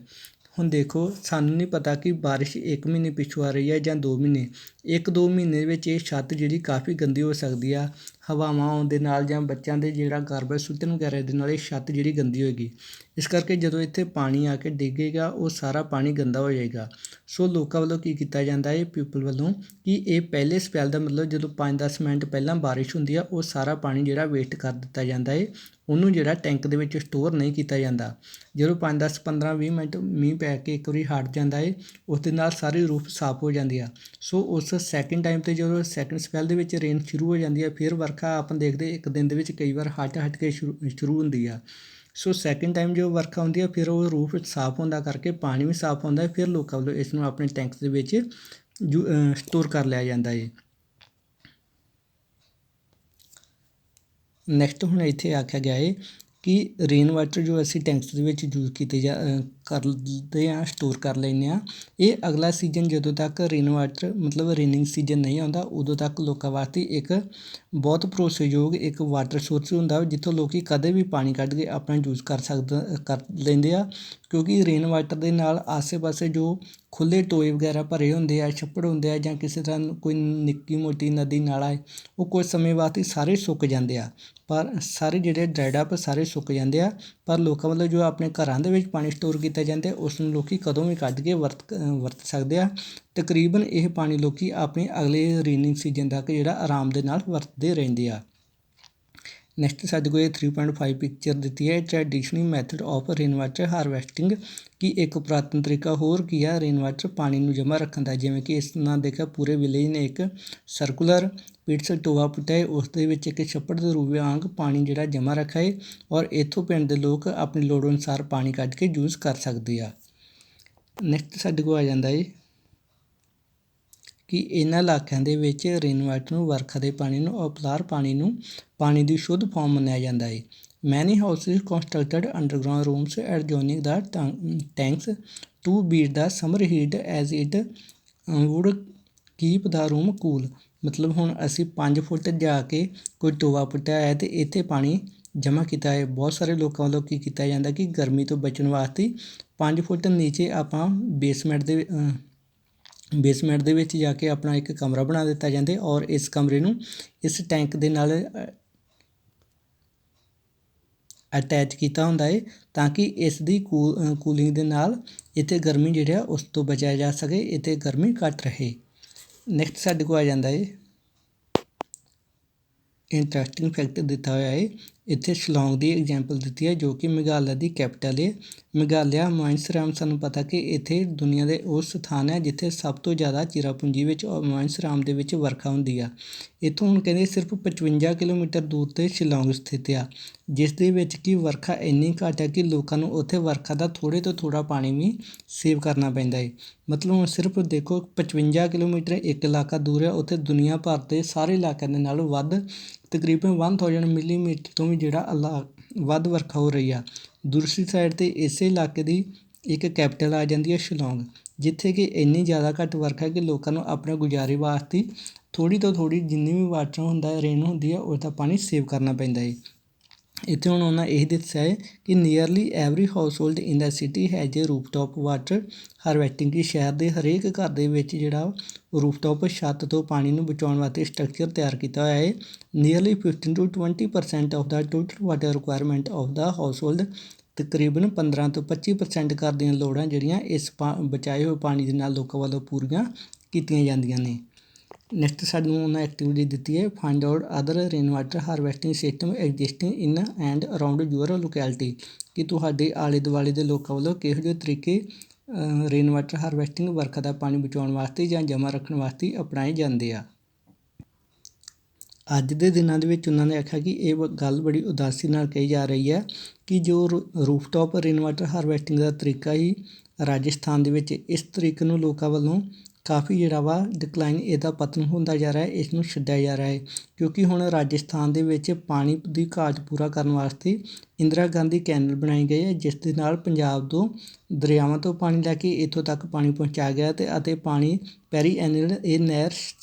ਹੁਣ ਦੇਖੋ, ਸਾਨੂੰ ਨਹੀਂ ਪਤਾ ਕਿ ਬਾਰਿਸ਼ 1 ਮਹੀਨੇ ਪਿੱਛੋਂ ਆ ਰਹੀ ਹੈ ਜਾਂ 2 ਮਹੀਨੇ। 1-2 ਮਹੀਨੇ ਵਿੱਚ ਇਹ ਛੱਤ ਜਿਹੜੀ ਕਾਫੀ ਗੰਦੀ ਹੋ ਸਕਦੀ ਆ, ਹਵਾਵਾਂ ਆਉਣ ਦੇ ਨਾਲ ਜਾਂ ਬੱਚਿਆਂ ਦੇ ਜਿਹੜਾ ਗਾਰਬੇਜ ਸੁੱਟਣ ਵਗੈਰਾ ਦੇ ਨਾਲ ਇਹ ਛੱਤ ਜਿਹੜੀ ਗੰਦੀ ਹੋਏਗੀ। ਇਸ ਕਰਕੇ ਜਦੋਂ ਇੱਥੇ ਪਾਣੀ ਆ ਕੇ ਡਿੱਗੇਗਾ ਉਹ ਸਾਰਾ ਪਾਣੀ ਗੰਦਾ ਹੋ ਜਾਏਗਾ। ਸੋ ਲੋਕਾਂ ਵੱਲੋਂ ਕੀ ਕੀਤਾ ਜਾਂਦਾ ਹੈ, ਪੀਪਲ ਵੱਲੋਂ, ਕਿ ਇਹ ਪਹਿਲੇ ਸਪੈਲ ਦਾ ਮਤਲਬ ਜਦੋਂ 5-10 ਮਿੰਟ ਪਹਿਲਾਂ ਬਾਰਿਸ਼ ਹੁੰਦੀ ਆ ਉਹ ਸਾਰਾ ਪਾਣੀ ਜਿਹੜਾ ਵੇਸਟ ਕਰ ਦਿੱਤਾ ਜਾਂਦਾ ਹੈ, ਉਹਨੂੰ ਜਿਹੜਾ ਟੈਂਕ ਦੇ ਵਿੱਚ ਸਟੋਰ ਨਹੀਂ ਕੀਤਾ ਜਾਂਦਾ। ਜਦੋਂ 5-10, 15-20 ਮਿੰਟ ਮੀਂਹ ਪੈ ਕੇ ਇੱਕ ਵਾਰੀ ਹਟ ਜਾਂਦਾ ਹੈ ਉਸ ਦੇ ਨਾਲ ਸਾਰੀ ਰੂਫ ਸਾਫ਼ ਹੋ ਜਾਂਦੀ ਆ। ਸੋ ਉਸ ਸੈਕਿੰਡ ਟਾਈਮ 'ਤੇ ਜਦੋਂ ਸੈਕਿੰਡ ਸਪੈਲ ਦੇ ਵਿੱਚ ਰੇਨ ਸ਼ੁਰੂ ਹੋ ਜਾਂਦੀ ਹੈ, ਫਿਰ ਵਰਖਾ ਆਪਾਂ ਦੇਖਦੇ ਇੱਕ ਦਿਨ ਦੇ ਵਿੱਚ ਕਈ ਵਾਰ ਹਟ ਕੇ ਸ਼ੁਰੂ ਹੁੰਦੀ ਆ। ਸੋ ਸੈਕਿੰਡ ਟਾਈਮ ਜੋ ਵਰਖਾ ਹੁੰਦੀ ਹੈ ਫਿਰ ਉਹ ਰੂਫ ਸਾਫ਼ ਹੁੰਦਾ ਕਰਕੇ ਪਾਣੀ ਵੀ ਸਾਫ਼ ਹੁੰਦਾ ਹੈ। ਫਿਰ ਲੋਕਾਂ ਵੱਲੋਂ ਇਸ ਨੂੰ ਆਪਣੇ ਟੈਂਕਸ ਦੇ ਵਿੱਚ ਸਟੋਰ ਕਰ ਲਿਆ ਜਾਂਦਾ ਹੈ। ਨੈਕਸਟ ਹੁਣ ਇੱਥੇ ਆਖਿਆ ਗਿਆ ਹੈ ਕਿ ਰੇਨ ਵਾਟਰ ਜੋ ਅਸੀਂ ਟੈਂਕਸ ਦੇ ਵਿੱਚ ਯੂਜ਼ ਕਰਦੇ ਹਾਂ, ਸਟੋਰ ਕਰ ਲੈਂਦੇ ਹਾਂ, ਇਹ ਅਗਲਾ ਸੀਜ਼ਨ ਜਦੋਂ ਤੱਕ ਰੇਨ ਵਾਟਰ ਮਤਲਬ ਰੇਨਿੰਗ ਸੀਜ਼ਨ ਨਹੀਂ ਆਉਂਦਾ ਉਦੋਂ ਤੱਕ ਲੋਕਾਂ ਵਾਸਤੇ ਇੱਕ ਬਹੁਤ ਭਰੋਸੇਯੋਗ ਇੱਕ ਵਾਟਰ ਸੋਰਸ ਹੁੰਦਾ ਜਿੱਥੋਂ ਲੋਕ ਕਦੇ ਵੀ ਪਾਣੀ ਕੱਢ ਕੇ ਆਪਣਾ ਯੂਜ਼ ਕਰ ਲੈਂਦੇ ਆ। ਕਿਉਂਕਿ ਰੇਨ ਵਾਟਰ ਦੇ ਨਾਲ ਆਸੇ-ਪਾਸੇ ਜੋ ਖੁੱਲ੍ਹੇ ਟੋਏ ਵਗੈਰਾ ਭਰੇ ਹੁੰਦੇ ਆ, ਛੱਪੜ ਹੁੰਦੇ ਆ ਜਾਂ ਕਿਸੇ ਤਰ੍ਹਾਂ ਕੋਈ ਨਿੱਕੀ ਮੋਟੀ ਨਦੀ ਨਾਲਾ ਹੈ, ਉਹ ਕੁਝ ਸਮੇਂ ਬਾਅਦ ਹੀ ਸਾਰੇ ਸੁੱਕ ਜਾਂਦੇ ਆ। ਪਰ ਸਾਰੇ ਜਿਹੜੇ ਡਰਾਈਡ ਅਪ ਸਾਰੇ ਸੁੱਕ ਜਾਂਦੇ ਆ। ਪਰ ਲੋਕਾਂ ਵੱਲੋਂ ਜੋ ਆਪਣੇ ਘਰਾਂ ਦੇ ਵਿੱਚ ਪਾਣੀ ਸਟੋਰ ਕੀਤਾ ਜਾਂਦਾ ਉਸ ਨੂੰ ਲੋਕ ਕਦੋਂ ਵੀ ਕੱਢ ਕੇ ਵਰਤ ਸਕਦੇ ਆ। ਤਕਰੀਬਨ ਇਹ ਪਾਣੀ ਲੋਕ ਆਪਣੇ ਅਗਲੇ ਰੇਨਿੰਗ ਸੀਜ਼ਨ ਤੱਕ ਜਿਹੜਾ ਆਰਾਮ ਦੇ ਨਾਲ ਵਰਤਦੇ ਰਹਿੰਦੇ ਆ। ਨੈਕਸਟ ਸਾਡੇ ਕੋਲ 3.5 ਪਿਕਚਰ ਦਿੱਤੀ ਹੈ, traditional method of rain water harvesting, ਕਿ ਇੱਕ ਪੁਰਾਤਨ ਤਰੀਕਾ ਹੋਰ ਕੀ ਆ ਰੇਨ ਵਾਟਰ ਪਾਣੀ ਨੂੰ ਜਮ੍ਹਾਂ ਰੱਖਣ ਦਾ। ਜਿਵੇਂ ਕਿ ਇਸ ਨਾਲ ਦੇਖਿਆ ਪੂਰੇ ਵਿਲੇਜ ਨੇ ਇੱਕ ਸਰਕੂਲਰ ਪਿਟਸ ਟੋਆ ਪੁੱਟਿਆ ਹੈ, ਉਸ ਦੇ ਵਿੱਚ ਇੱਕ ਛੱਪੜ ਦੇ ਰੂਪ ਵਾਂਗ ਪਾਣੀ ਜਿਹੜਾ ਜਮ੍ਹਾਂ ਰੱਖਿਆ ਹੈ ਔਰ ਇੱਥੋਂ ਪਿੰਡ ਦੇ ਲੋਕ ਆਪਣੀ ਲੋੜ ਅਨੁਸਾਰ ਪਾਣੀ ਕੱਢ ਕੇ ਯੂਜ਼ ਕਰ ਸਕਦੇ ਆ। ਨੈਕਸਟ ਸਾਡੇ ਕੋਲ ਆ ਜਾਂਦਾ ਹੈ ਕਿ ਇਹਨਾਂ ਇਲਾਕਿਆਂ ਦੇ ਵਿੱਚ ਰੇਨ ਵਾਟਰ ਨੂੰ, ਵਰਖਾ ਦੇ ਪਾਣੀ ਨੂੰ, ਔਪਲਾਰ ਪਾਣੀ ਨੂੰ ਪਾਣੀ ਦੀ ਸ਼ੁੱਧ ਫਾਰਮ ਮੰਨਿਆ ਜਾਂਦਾ ਹੈ। Many houses constructed underground rooms adjoining the tanks to beat the summer heat as it would keep the room cool. ਮਤਲਬ ਹੁਣ ਅਸੀਂ 5 ਫੁੱਟ ਜਾ ਕੇ ਕੋਈ ਟੋਆ ਪੁੱਟਿਆ ਹੈ ਅਤੇ ਇੱਥੇ ਪਾਣੀ ਜਮ੍ਹਾਂ ਕੀਤਾ ਹੈ। ਬਹੁਤ ਸਾਰੇ ਲੋਕਾਂ ਵੱਲੋਂ ਕੀ ਕੀਤਾ ਜਾਂਦਾ ਕਿ ਗਰਮੀ ਤੋਂ ਬਚਣ ਵਾਸਤੇ 5 ਫੁੱਟ ਨੀਚੇ ਆਪਾਂ ਬੇਸਮੈਂਟ ਦੇ ਵਿੱਚ ਜਾ ਕੇ ਆਪਣਾ ਇੱਕ ਕਮਰਾ ਬਣਾ ਦਿੱਤਾ ਜਾਂਦਾ ਔਰ ਇਸ ਕਮਰੇ ਨੂੰ ਇਸ ਟੈਂਕ ਦੇ ਨਾਲ ਅਟੈਚ ਕੀਤਾ ਹੁੰਦਾ ਹੈ ਤਾਂ ਕਿ ਇਸ ਦੀ ਕੂਲਿੰਗ ਦੇ ਨਾਲ ਇੱਥੇ ਗਰਮੀ ਜਿਹੜਾ ਉਸ ਤੋਂ ਬਚਿਆ ਜਾ ਸਕੇ, ਇੱਥੇ ਗਰਮੀ ਘੱਟ ਰਹੇ। ਨੈਕਸਟ ਸਾਡੇ ਕੋਲ ਆ ਜਾਂਦਾ ਹੈ ਇੰਟਰਸਟਿੰਗ ਫੈਕਟ ਦਿੱਤਾ ਹੋਇਆ ਹੈ ਇੱਥੇ ਸ਼ਿਲੌਂਗ ਦੀ ਐਗਜ਼ਾਮਪਲ ਦਿੱਤੀ ਹੈ ਜੋ ਕਿ ਮੇਘਾਲਿਆ ਦੀ ਕੈਪੀਟਲ ਹੈ। ਮੇਘਾਲਿਆ ਮਾਨਸਰਾਮ ਸਾਨੂੰ ਪਤਾ ਕਿ ਇੱਥੇ ਦੁਨੀਆ ਦੇ ਉਹ ਸਥਾਨ ਹੈ ਜਿੱਥੇ ਸਭ ਤੋਂ ਜ਼ਿਆਦਾ ਚਿਰਾਪੂੰਜੀ ਵਿੱਚ ਮਾਨਸਰਾਮ ਦੇ ਵਿੱਚ ਵਰਖਾ ਹੁੰਦੀ ਆ। ਇੱਥੋਂ ਹੁਣ ਕਹਿੰਦੇ ਸਿਰਫ 55 ਕਿਲੋਮੀਟਰ ਦੂਰ 'ਤੇ ਸ਼ਿਲੌਂਗ ਸਥਿਤ ਆ, ਜਿਸ ਦੇ ਵਿੱਚ ਕਿ ਵਰਖਾ ਇੰਨੀ ਘੱਟ ਹੈ ਕਿ ਲੋਕਾਂ ਨੂੰ ਉੱਥੇ ਵਰਖਾ ਦਾ ਥੋੜ੍ਹੇ ਤੋਂ ਥੋੜ੍ਹਾ ਪਾਣੀ ਵੀ ਸੇਵ ਕਰਨਾ ਪੈਂਦਾ ਹੈ। ਮਤਲਬ ਹੁਣ ਸਿਰਫ ਦੇਖੋ 55 ਕਿਲੋਮੀਟਰ ਇੱਕ ਇਲਾਕਾ ਦੂਰ ਹੈ, ਉੱਥੇ ਦੁਨੀਆ ਭਰ ਦੇ ਸਾਰੇ ਇਲਾਕਿਆਂ ਦੇ ਨਾਲੋਂ ਵੱਧ ਤਕਰੀਬਨ 1000 ਮਿਲੀਮੀਟਰ ਤੋਂ ਵੀ ਵੱਧ ਵਰਖਾ ਹੋ ਰਹੀ ਆ। ਦੂਸਰੀ ਸਾਈਡ 'ਤੇ ਇਸੇ ਇਲਾਕੇ ਦੀ ਇੱਕ ਕੈਪੀਟਲ ਆ ਜਾਂਦੀ ਹੈ ਸ਼ਿਲੌਂਗ, ਜਿੱਥੇ ਕਿ ਇੰਨੀ ਜ਼ਿਆਦਾ ਘੱਟ ਵਰਖਾ ਕਿ ਲੋਕਾਂ ਨੂੰ ਆਪਣੇ ਗੁਜ਼ਾਰੇ ਵਾਸਤੇ ਥੋੜ੍ਹੀ ਤੋਂ ਥੋੜ੍ਹੀ ਜਿੰਨੀ ਵੀ ਵਾਟਰ ਹੁੰਦਾ ਰੇਨ ਹੁੰਦੀ ਹੈ ਉਸਦਾ ਪਾਣੀ ਸੇਵ ਕਰਨਾ ਪੈਂਦਾ ਹੈ। ਇੱਥੇ ਹੁਣ ਉਹਨਾਂ ਇਹ ਦੱਸਿਆ ਹੈ ਕਿ nearly every household in the city has a rooftop water harvesting, ਕਿ ਸ਼ਹਿਰ ਦੇ ਹਰੇਕ ਘਰ ਦੇ ਵਿੱਚ ਜਿਹੜਾ ਰੂਫਟੌਪ ਛੱਤ ਤੋਂ ਪਾਣੀ ਨੂੰ ਬਚਾਉਣ ਵਾਸਤੇ ਸਟਰਕਚਰ ਤਿਆਰ ਕੀਤਾ ਹੋਇਆ ਹੈ। Nearly 15 to 20% of the total water requirement of the house hold, ਤਕਰੀਬਨ 15 ਤੋਂ 25% ਘਰ ਦੀਆਂ ਲੋੜਾਂ ਜਿਹੜੀਆਂ ਇਸ ਬਚਾਏ ਹੋਏ ਪਾਣੀ ਦੇ ਨਾਲ ਲੋਕਾਂ ਵੱਲੋਂ ਪੂਰੀਆਂ ਕੀਤੀਆਂ ਜਾਂਦੀਆਂ ਨੇ। ਨੈਕਸਟ ਸਾਨੂੰ ਉਹਨਾਂ ਐਕਟੀਵਿਟੀ ਦਿੱਤੀ ਹੈ, find out other rain water harvesting system existing in and around your locality, ਕਿ ਤੁਹਾਡੇ ਆਲੇ ਦੁਆਲੇ ਦੇ ਲੋਕਾਂ ਵੱਲੋਂ ਕਿਹੋ ਜਿਹੇ ਤਰੀਕੇ ਰੇਨ ਵਾਟਰ ਹਾਰਵੈਸਟਿੰਗ ਵਰਖਾ ਦਾ ਪਾਣੀ ਬਚਾਉਣ ਵਾਸਤੇ ਜਾਂ ਜਮ੍ਹਾਂ ਰੱਖਣ ਵਾਸਤੇ ਅਪਣਾਏ ਜਾਂਦੇ ਆ। ਅੱਜ ਦੇ ਦਿਨਾਂ ਦੇ ਵਿੱਚ ਉਹਨਾਂ ਨੇ ਆਖਿਆ ਕਿ ਇਹ ਗੱਲ ਬੜੀ ਉਦਾਸੀ ਨਾਲ ਕਹੀ ਜਾ ਰਹੀ ਹੈ ਕਿ ਜੋ ਰੂਫਟੌਪ ਰੇਨ ਵਾਟਰ ਹਾਰਵੈਸਟਿੰਗ ਦਾ ਤਰੀਕਾ ਹੀ ਰਾਜਸਥਾਨ ਦੇ ਵਿੱਚ, ਇਸ ਤਰੀਕੇ ਨੂੰ ਲੋਕਾਂ ਵੱਲੋਂ ਕਾਫੀ ਜਿਹੜਾ ਵਾ ਡਿਕਲਾਈਨ, ਇਹਦਾ ਪਤਨ ਹੁੰਦਾ ਜਾ ਰਿਹਾ ਹੈ, ਇਸ ਨੂੰ ਛੱਡਿਆ ਜਾ ਰਿਹਾ ਹੈ। ਕਿਉਂਕਿ ਹੁਣ ਰਾਜਸਥਾਨ ਦੇ ਵਿੱਚ ਪਾਣੀ ਦੀ ਘਾਟ ਪੂਰਾ ਕਰਨ ਵਾਸਤੇ ਇੰਦਰਾ ਗਾਂਧੀ ਕੈਨਲ ਬਣਾਏ ਗਏ ਹੈ, ਜਿਸ ਦੇ ਨਾਲ ਪੰਜਾਬ ਤੋਂ ਦਰਿਆਵਾਂ ਤੋਂ ਪਾਣੀ ਲੈ ਕੇ ਇੱਥੋਂ ਤੱਕ ਪਾਣੀ ਪਹੁੰਚਾਇਆ ਗਿਆ ਅਤੇ ਪਾਣੀ ਪੈਰੀ ਐਨੂਅਲ ਇਹ ਨਹਿਰ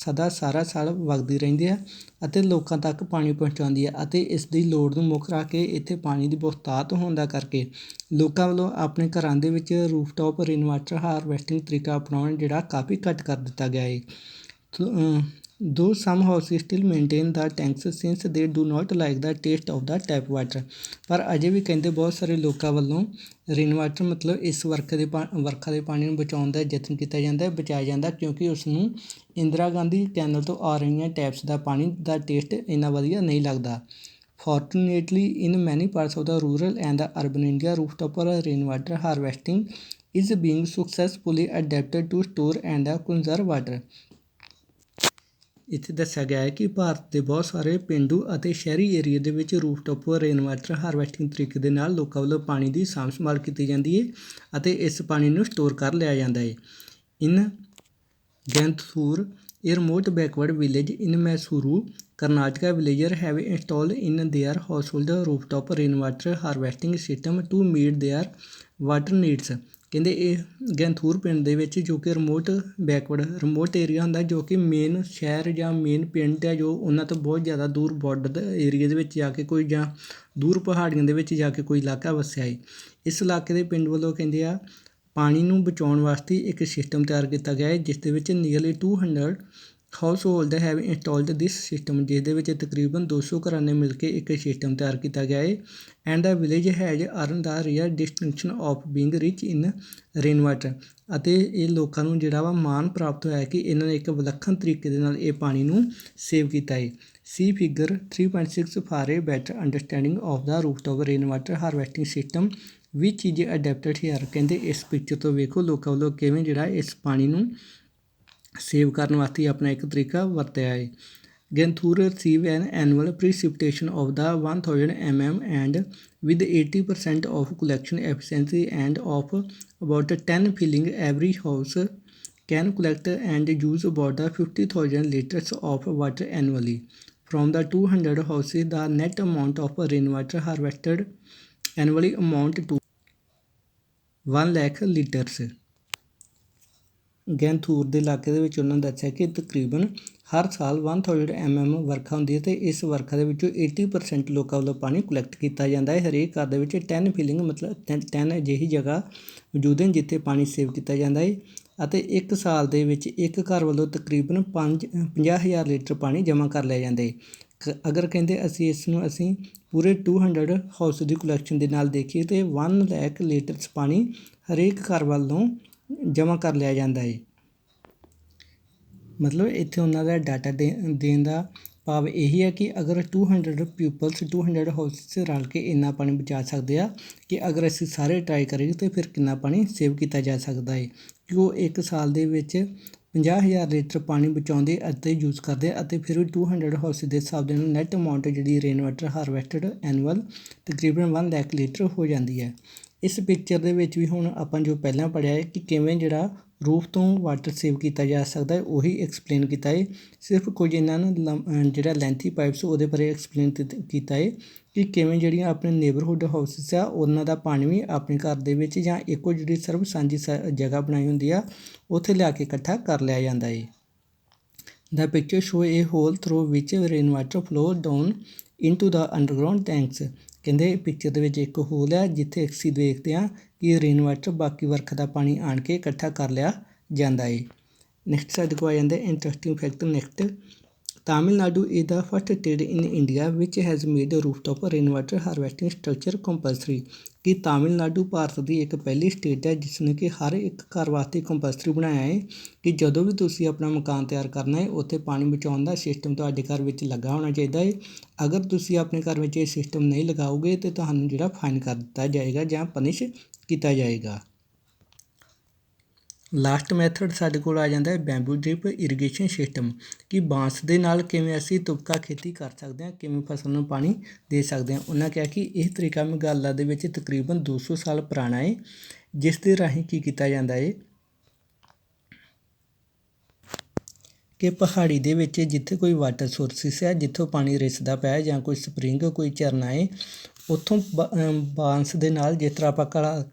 ਸਾਰਾ ਸਾਲ ਵਗਦੀ ਰਹਿੰਦੀ ਹੈ ਅਤੇ ਲੋਕਾਂ ਤੱਕ ਪਾਣੀ ਪਹੁੰਚਾਉਂਦੀ ਹੈ। ਅਤੇ ਇਸ ਦੀ ਲੋੜ ਨੂੰ ਮੁੱਖ ਰੱਖ ਕੇ ਇੱਥੇ ਪਾਣੀ ਦੀ ਬਹੁਤਾਤ ਹੋਣ ਦਾ ਕਰਕੇ ਲੋਕਾਂ ਵੱਲੋਂ ਆਪਣੇ ਘਰਾਂ ਦੇ ਵਿੱਚ ਰੂਫਟੌਪ ਰੇਨ ਵਾਟਰ ਹਾਰਵੈਸਟਿੰਗ ਤਰੀਕਾ ਅਪਣਾਉਣ ਜਿਹੜਾ ਕਾਫੀ ਘੱਟ ਕਰ ਦਿੱਤਾ ਗਿਆ ਹੈ। Though some houses still maintain the tanks since they do not like the taste of the tap water, ਪਰ ਅਜੇ ਵੀ ਕਹਿੰਦੇ ਬਹੁਤ ਸਾਰੇ ਲੋਕਾਂ ਵੱਲੋਂ ਰੇਨ ਵਾਟਰ ਮਤਲਬ ਇਸ ਵਰਖਾ ਦੇ ਪਾਣੀ ਨੂੰ ਬਚਾਉਣ ਦਾ ਯਤਨ ਕੀਤਾ ਜਾਂਦਾ ਹੈ, ਬਚਾਇਆ ਜਾਂਦਾ, ਕਿਉਂਕਿ ਉਸ ਨੂੰ ਇੰਦਰਾ ਗਾਂਧੀ ਕੈਨਲ ਤੋਂ ਆ ਰਹੀਆਂ ਟੈਪਸ ਦਾ ਪਾਣੀ ਦਾ ਟੇਸਟ ਇੰਨਾ ਵਧੀਆ ਨਹੀਂ ਲੱਗਦਾ। Fortunately, in many parts of the rural and the urban India, rooftop rain water harvesting is being successfully adapted to store and conserve water. ਇੱਥੇ ਦੱਸਿਆ ਗਿਆ ਹੈ ਕਿ ਭਾਰਤ ਦੇ ਬਹੁਤ ਸਾਰੇ ਪੇਂਡੂ ਅਤੇ ਸ਼ਹਿਰੀ ਏਰੀਏ ਦੇ ਵਿੱਚ ਰੂਫਟੌਪ ਰੇਨ ਵਾਟਰ ਹਾਰਵੈਸਟਿੰਗ ਤਰੀਕੇ ਦੇ ਨਾਲ ਲੋਕਾਂ ਵੱਲੋਂ ਪਾਣੀ ਦੀ ਸਾਂਭ ਸੰਭਾਲ ਕੀਤੀ ਜਾਂਦੀ ਹੈ ਅਤੇ ਇਸ ਪਾਣੀ ਨੂੰ ਸਟੋਰ ਕਰ ਲਿਆ ਜਾਂਦਾ ਹੈ। ਇਨ ਗੈਂਥੂਰ A remote backward village in Mysuru, Karnataka, villagers have installed in their household rooftop rainwater harvesting system to meet their water needs. ਕਹਿੰਦੇ ਇਹ ਗੈਂਥੂਰ ਪਿੰਡ ਦੇ ਵਿੱਚ, ਜੋ ਕਿ ਰਿਮੋਟ ਏਰੀਆ ਹੁੰਦਾ, ਜੋ ਕਿ ਮੇਨ ਸ਼ਹਿਰ ਜਾਂ ਮੇਨ ਪਿੰਡ ਹੈ ਜੋ ਉਹਨਾਂ ਤੋਂ ਬਹੁਤ ਜ਼ਿਆਦਾ ਦੂਰ ਬਾਰਡਰ ਏਰੀਏ ਦੇ ਵਿੱਚ ਜਾ ਕੇ ਕੋਈ ਜਾਂ ਦੂਰ ਪਹਾੜੀਆਂ ਦੇ ਵਿੱਚ ਜਾ ਕੇ ਕੋਈ ਇਲਾਕਾ ਵਸਿਆ ਹੈ। ਇਸ ਇਲਾਕੇ ਦੇ ਪਿੰਡ ਵੱਲੋਂ ਕਹਿੰਦੇ ਆ ਪਾਣੀ ਨੂੰ ਬਚਾਉਣ ਵਾਸਤੇ ਇੱਕ ਸਿਸਟਮ ਤਿਆਰ ਕੀਤਾ ਗਿਆ ਹੈ, ਜਿਸ ਦੇ ਵਿੱਚ nearly 200 house hold have installed this system, ਜਿਸ ਦੇ ਵਿੱਚ ਤਕਰੀਬਨ 200 ਘਰਾਂ ਨੇ ਮਿਲ ਕੇ ਇੱਕ ਸਿਸਟਮ ਤਿਆਰ ਕੀਤਾ ਗਿਆ ਹੈ। And the village has earn the rear distinction of being rich in rain water, ਅਤੇ ਇਹ ਲੋਕਾਂ ਨੂੰ ਜਿਹੜਾ ਵਾ ਮਾਣ ਪ੍ਰਾਪਤ ਹੋਇਆ ਕਿ ਇਹਨਾਂ ਨੇ ਇੱਕ ਵਿਲੱਖਣ ਤਰੀਕੇ ਦੇ ਨਾਲ ਇਹ ਪਾਣੀ ਨੂੰ ਸੇਵ ਕੀਤਾ ਹੈ। See figure 3.6 for a better understanding of the rooftop rain water harvesting system which is adapted here. ਕਹਿੰਦੇ ਇਸ ਪਿਕਚਰ ਤੋਂ ਵੇਖੋ ਲੋਕਾਂ ਵੱਲੋਂ ਕਿਵੇਂ ਜਿਹੜਾ ਇਸ ਪਾਣੀ ਨੂੰ ਸੇਵ ਕਰਨ ਵਾਸਤੇ ਆਪਣਾ ਇੱਕ ਤਰੀਕਾ ਵਰਤਿਆ ਹੈ। Gendathur receive an annual precipitation of the 1000 mm and with 80% of collection efficiency and of about 10 filling, every house can collect and use about 50,000 liters of water annually. From the 200 houses, the net amount of rainwater harvested annually amount to 1 lakh liters. ਗੈਂਥੂਰ ਦੇ ਇਲਾਕੇ ਦੇ ਵਿੱਚ ਉਹਨਾਂ ਨੇ ਦੱਸਿਆ ਕਿ ਤਕਰੀਬਨ ਹਰ ਸਾਲ 1000 mm ਵਰਖਾ ਹੁੰਦੀ ਹੈ ਅਤੇ ਇਸ ਵਰਖਾ ਦੇ ਵਿੱਚੋਂ 80% ਲੋਕਾਂ ਵੱਲੋਂ ਪਾਣੀ ਕਲੈਕਟ ਕੀਤਾ ਜਾਂਦਾ ਹੈ। ਹਰੇਕ ਘਰ ਦੇ ਵਿੱਚ 10 ਫਿਲਿੰਗ ਮਤਲਬ 10 ਅਜਿਹੀ ਜਗ੍ਹਾ ਮੌਜੂਦ ਹਨ ਜਿੱਥੇ ਪਾਣੀ ਸੇਵ ਕੀਤਾ ਜਾਂਦਾ ਹੈ, ਅਤੇ ਇੱਕ ਸਾਲ ਦੇ ਵਿੱਚ ਇੱਕ ਘਰ ਵੱਲੋਂ ਤਕਰੀਬਨ 50,000 ਲੀਟਰ ਪਾਣੀ ਜਮ੍ਹਾਂ ਕਰ ਲਿਆ ਜਾਂਦਾ ਹੈ। ਅਗਰ ਕਹਿੰਦੇ ਅਸੀਂ ਪੂਰੇ 200 ਹਾਊਸ ਦੀ ਕਲੈਕਸ਼ਨ ਦੇ ਨਾਲ ਦੇਖੀਏ ਤਾਂ 1 ਲੱਖ ਲੀਟਰਸ ਪਾਣੀ ਹਰੇਕ ਘਰ ਵੱਲੋਂ ਜਮ੍ਹਾਂ ਕਰ ਲਿਆ ਜਾਂਦਾ ਹੈ। ਮਤਲਬ ਇੱਥੇ ਉਹਨਾਂ ਦਾ ਡਾਟਾ ਦੇਣ ਦਾ ਭਾਵ ਇਹੀ ਹੈ ਕਿ ਅਗਰ 200 ਪੀਪਲਸ 200 ਹਾਊਸਿਸ ਰਲ ਕੇ ਇੰਨਾ ਪਾਣੀ ਬਚਾ ਸਕਦੇ ਆ ਕਿ ਅਗਰ ਅਸੀਂ ਸਾਰੇ ਟਰਾਈ ਕਰੀਏ ਤਾਂ ਫਿਰ ਕਿੰਨਾ ਪਾਣੀ ਸੇਵ ਕੀਤਾ ਜਾ ਸਕਦਾ ਹੈ ਕਿ ਉਹ ਇੱਕ ਸਾਲ ਦੇ ਵਿੱਚ 50,000 ਲੀਟਰ ਪਾਣੀ ਬਚਾਉਂਦੇ ਅਤੇ ਯੂਜ਼ ਕਰਦੇ ਅਤੇ ਫਿਰ ਵੀ 200 ਹਾਊਸਿਸ ਦੇ ਹਿਸਾਬ ਦੇ ਨਾਲ ਨੈੱਟ ਅਮਾਊਂਟ ਜਿਹੜੀ ਰੇਨ ਵਾਟਰ ਹਾਰਵੈਸਟਡ ਐਨੂਅਲ ਤਕਰੀਬਨ 1 ਲੱਖ ਲੀਟਰ ਹੋ ਜਾਂਦੀ ਹੈ। ਇਸ ਪਿਕਚਰ ਦੇ ਵਿੱਚ ਵੀ ਹੁਣ ਆਪਾਂ ਜੋ ਪਹਿਲਾਂ ਪੜ੍ਹਿਆ ਹੈ ਕਿ ਕਿਵੇਂ ਜਿਹੜਾ ਰੂਫ ਤੋਂ ਵਾਟਰ ਸੇਵ ਕੀਤਾ ਜਾ ਸਕਦਾ ਹੈ ਉਹੀ ਐਕਸਪਲੇਨ ਕੀਤਾ ਹੈ। ਸਿਰਫ ਕੁਝ ਇਹਨਾਂ ਨੂੰ ਜਿਹੜਾ ਲੈਂਥੀ ਪਾਈਪਸ ਉਹਦੇ ਬਾਰੇ ਐਕਸਪਲੇਨ ਕੀਤਾ ਹੈ ਕਿ ਕਿਵੇਂ ਜਿਹੜੀਆਂ ਆਪਣੇ ਨੇਬਰਹੁੱਡ ਹਾਊਸਿਸ ਆ ਉਹਨਾਂ ਦਾ ਪਾਣੀ ਵੀ ਆਪਣੇ ਘਰ ਦੇ ਵਿੱਚ ਜਾਂ ਇੱਕੋ ਜਿਹੜੀ ਸਰਬ ਸਾਂਝੀ ਜਗ੍ਹਾ ਬਣਾਈ ਹੁੰਦੀ ਆ ਉੱਥੇ ਲਿਆ ਕੇ ਇਕੱਠਾ ਕਰ ਲਿਆ ਜਾਂਦਾ ਹੈ। The picture show a hole through which rainwater flow down into the underground tanks। ਕਹਿੰਦੇ ਪਿਕਚਰ ਦੇ ਵਿੱਚ ਇੱਕ ਹੋਲ ਹੈ ਜਿੱਥੇ ਅਸੀਂ ਦੇਖਦੇ ਹਾਂ ਕਿ ਰੇਨ ਵਾਟਰ ਬਾਕੀ ਵਰਖਾ ਦਾ ਪਾਣੀ ਆਣ ਕੇ ਇਕੱਠਾ ਕਰ ਲਿਆ ਜਾਂਦਾ ਹੈ। ਨੈਕਸਟ ਸਾਡੇ ਕੋਲ ਆ ਜਾਂਦਾ interesting fact. Next, Tamil Nadu is the first state in India which has made rooftop rainwater harvesting structure compulsory। ਕਿ ਤਾਮਿਲਨਾਡੂ ਭਾਰਤ ਦੀ ਇੱਕ ਪਹਿਲੀ ਸਟੇਟ ਹੈ ਜਿਸ ਨੇ ਕਿ ਹਰ ਇੱਕ ਘਰ ਵਾਸਤੇ ਕੰਪਲਸਰੀ ਬਣਾਇਆ ਹੈ ਕਿ ਜਦੋਂ ਵੀ ਤੁਸੀਂ ਆਪਣਾ ਮਕਾਨ ਤਿਆਰ ਕਰਨਾ ਹੈ ਉੱਥੇ ਪਾਣੀ ਬਚਾਉਣ ਦਾ ਸਿਸਟਮ ਤੁਹਾਡੇ ਘਰ ਵਿੱਚ ਲੱਗਾ ਹੋਣਾ ਚਾਹੀਦਾ ਹੈ। ਅਗਰ ਤੁਸੀਂ ਆਪਣੇ ਘਰ ਵਿੱਚ ਇਹ ਸਿਸਟਮ ਨਹੀਂ ਲਗਾਓਗੇ ਤਾਂ ਤੁਹਾਨੂੰ ਜਿਹੜਾ ਫਾਈਨ ਕਰ ਦਿੱਤਾ ਜਾਏਗਾ ਜਾਂ ਪਨਿਸ਼ ਕੀਤਾ ਜਾਏਗਾ। ਲਾਸਟ ਮੈਥਡ ਸਾਡੇ ਕੋਲ ਆ ਜਾਂਦਾ ਹੈ ਬੈਂਬੂ ਡ੍ਰਿਪ ਇਰੀਗੇਸ਼ਨ ਸਿਸਟਮ ਕਿ ਬਾਂਸ ਦੇ ਨਾਲ ਕਿਵੇਂ ਅਸੀਂ ਤੁਪਕਾ ਖੇਤੀ ਕਰ ਸਕਦੇ ਹਾਂ, ਕਿਵੇਂ ਫਸਲ ਨੂੰ ਪਾਣੀ ਦੇ ਸਕਦੇ ਹਾਂ। ਉਹਨਾਂ ਕਿਹਾ ਕਿ ਇਹ ਤਰੀਕਾ ਮੇਘਾਲਾ ਦੇ ਵਿੱਚ ਤਕਰੀਬਨ 200 ਸਾਲ ਪੁਰਾਣਾ ਹੈ ਜਿਸ ਦੇ ਰਾਹੀਂ ਕੀ ਕੀਤਾ ਜਾਂਦਾ ਹੈ ਕਿ ਪਹਾੜੀ ਦੇ ਵਿੱਚ ਜਿੱਥੇ ਕੋਈ ਵਾਟਰ ਸੋਰਸਿਸ ਹੈ ਜਿੱਥੋਂ ਪਾਣੀ ਰਿਸਦਾ ਪਿਆ ਜਾਂ ਕੋਈ ਸਪਰਿੰਗ ਕੋਈ ਝਰਨਾ ਹੈ ਉੱਥੋਂ ਬਾਂਸ ਦੇ ਨਾਲ ਜਿਸ ਤਰ੍ਹਾਂ ਆਪਾਂ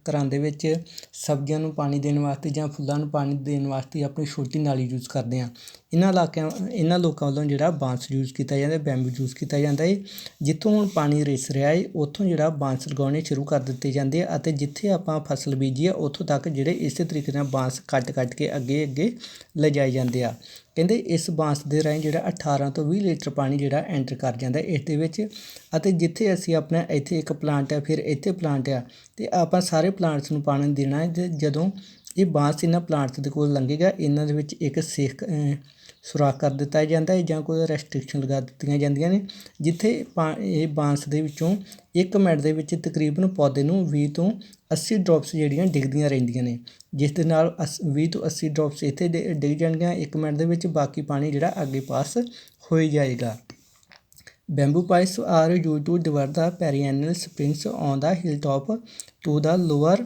ਘਰਾਂ ਦੇ ਵਿੱਚ ਸਬਜ਼ੀਆਂ ਨੂੰ ਪਾਣੀ ਦੇਣ ਵਾਸਤੇ ਜਾਂ ਫੁੱਲਾਂ ਨੂੰ ਪਾਣੀ ਦੇਣ ਵਾਸਤੇ ਆਪਣੀ ਛੋਟੀ ਨਾਲੀ ਯੂਜ਼ ਕਰਦੇ ਹਾਂ। ਇਹਨਾਂ ਲੋਕਾਂ ਵੱਲੋਂ ਜਿਹੜਾ ਬਾਂਸ ਯੂਜ਼ ਕੀਤਾ ਜਾਂਦਾ ਬੈਂਬੂ ਯੂਜ਼ ਕੀਤਾ ਜਾਂਦਾ ਹੈ। ਜਿੱਥੋਂ ਹੁਣ ਪਾਣੀ ਰਿਸ ਰਿਹਾ ਹੈ ਉੱਥੋਂ ਜਿਹੜਾ ਬਾਂਸ ਲਗਾਉਣੇ ਸ਼ੁਰੂ ਕਰ ਦਿੱਤੇ ਜਾਂਦੇ ਆ ਅਤੇ ਜਿੱਥੇ ਆਪਾਂ ਫਸਲ ਬੀਜੀ ਆ ਉੱਥੋਂ ਤੱਕ ਜਿਹੜੇ ਇਸੇ ਤਰੀਕੇ ਨਾਲ ਬਾਂਸ ਕੱਟ ਕੇ ਅੱਗੇ ਲਿਜਾਏ ਜਾਂਦੇ ਆ। ਕਹਿੰਦੇ ਇਸ ਬਾਂਸ ਦੇ ਰਾਹੀਂ ਜਿਹੜਾ 18 ਤੋਂ 20 ਲੀਟਰ ਪਾਣੀ ਜਿਹੜਾ ਐਂਟਰ ਕਰ ਜਾਂਦਾ ਇਸ ਦੇ ਵਿੱਚ ਅਤੇ ਜਿੱਥੇ ਅਸੀਂ ਆਪਣਾ ਇੱਥੇ ਇੱਕ ਪਲਾਂਟ ਹੈ ਫਿਰ ਇੱਥੇ ਪਲਾਂਟ ਆ ਅਤੇ ਆਪਾਂ ਸਾਰੇ ਪਲਾਂਟਸ ਨੂੰ ਪਾਣੀ ਦੇਣਾ ਹੈ। ਅਤੇ ਜਦੋਂ ਇਹ ਬਾਂਸ ਇਹਨਾਂ ਪਲਾਂਟਸ ਦੇ ਕੋਲ ਲੰਘੇਗਾ ਇਹਨਾਂ ਦੇ ਵਿੱਚ ਇੱਕ ਸੁਰਾਖ ਕਰ ਦਿੱਤਾ ਜਾਂਦਾ ਹੈ ਜਾਂ ਕੋਈ ਰੈਸਟ੍ਰਿਕਸ਼ਨ ਲਗਾ ਦਿੱਤੀਆਂ ਜਾਂਦੀਆਂ ਨੇ ਜਿੱਥੇ ਇਹ ਬਾਂਸ ਦੇ ਵਿੱਚੋਂ 1 ਮਿੰਟ ਦੇ ਵਿੱਚ ਤਕਰੀਬਨ ਪੌਦੇ ਨੂੰ 20 ਤੋਂ 80 ਡ੍ਰੌਪਸ ਜਿਹੜੀਆਂ ਡਿੱਗਦੀਆਂ ਰਹਿੰਦੀਆਂ ਨੇ ਜਿਸ ਦੇ ਨਾਲ 20 ਤੋਂ 80 ਡ੍ਰੌਪਸ ਇੱਥੇ ਡਿੱਗ ਜਾਣਗੀਆਂ 1 ਮਿੰਟ ਦੇ ਵਿੱਚ ਬਾਕੀ ਪਾਣੀ ਜਿਹੜਾ ਅੱਗੇ ਪਾਸ ਹੋ ਜਾਏਗਾ। Bamboo pipes are used to divert the perennial springs on the hill top to the lower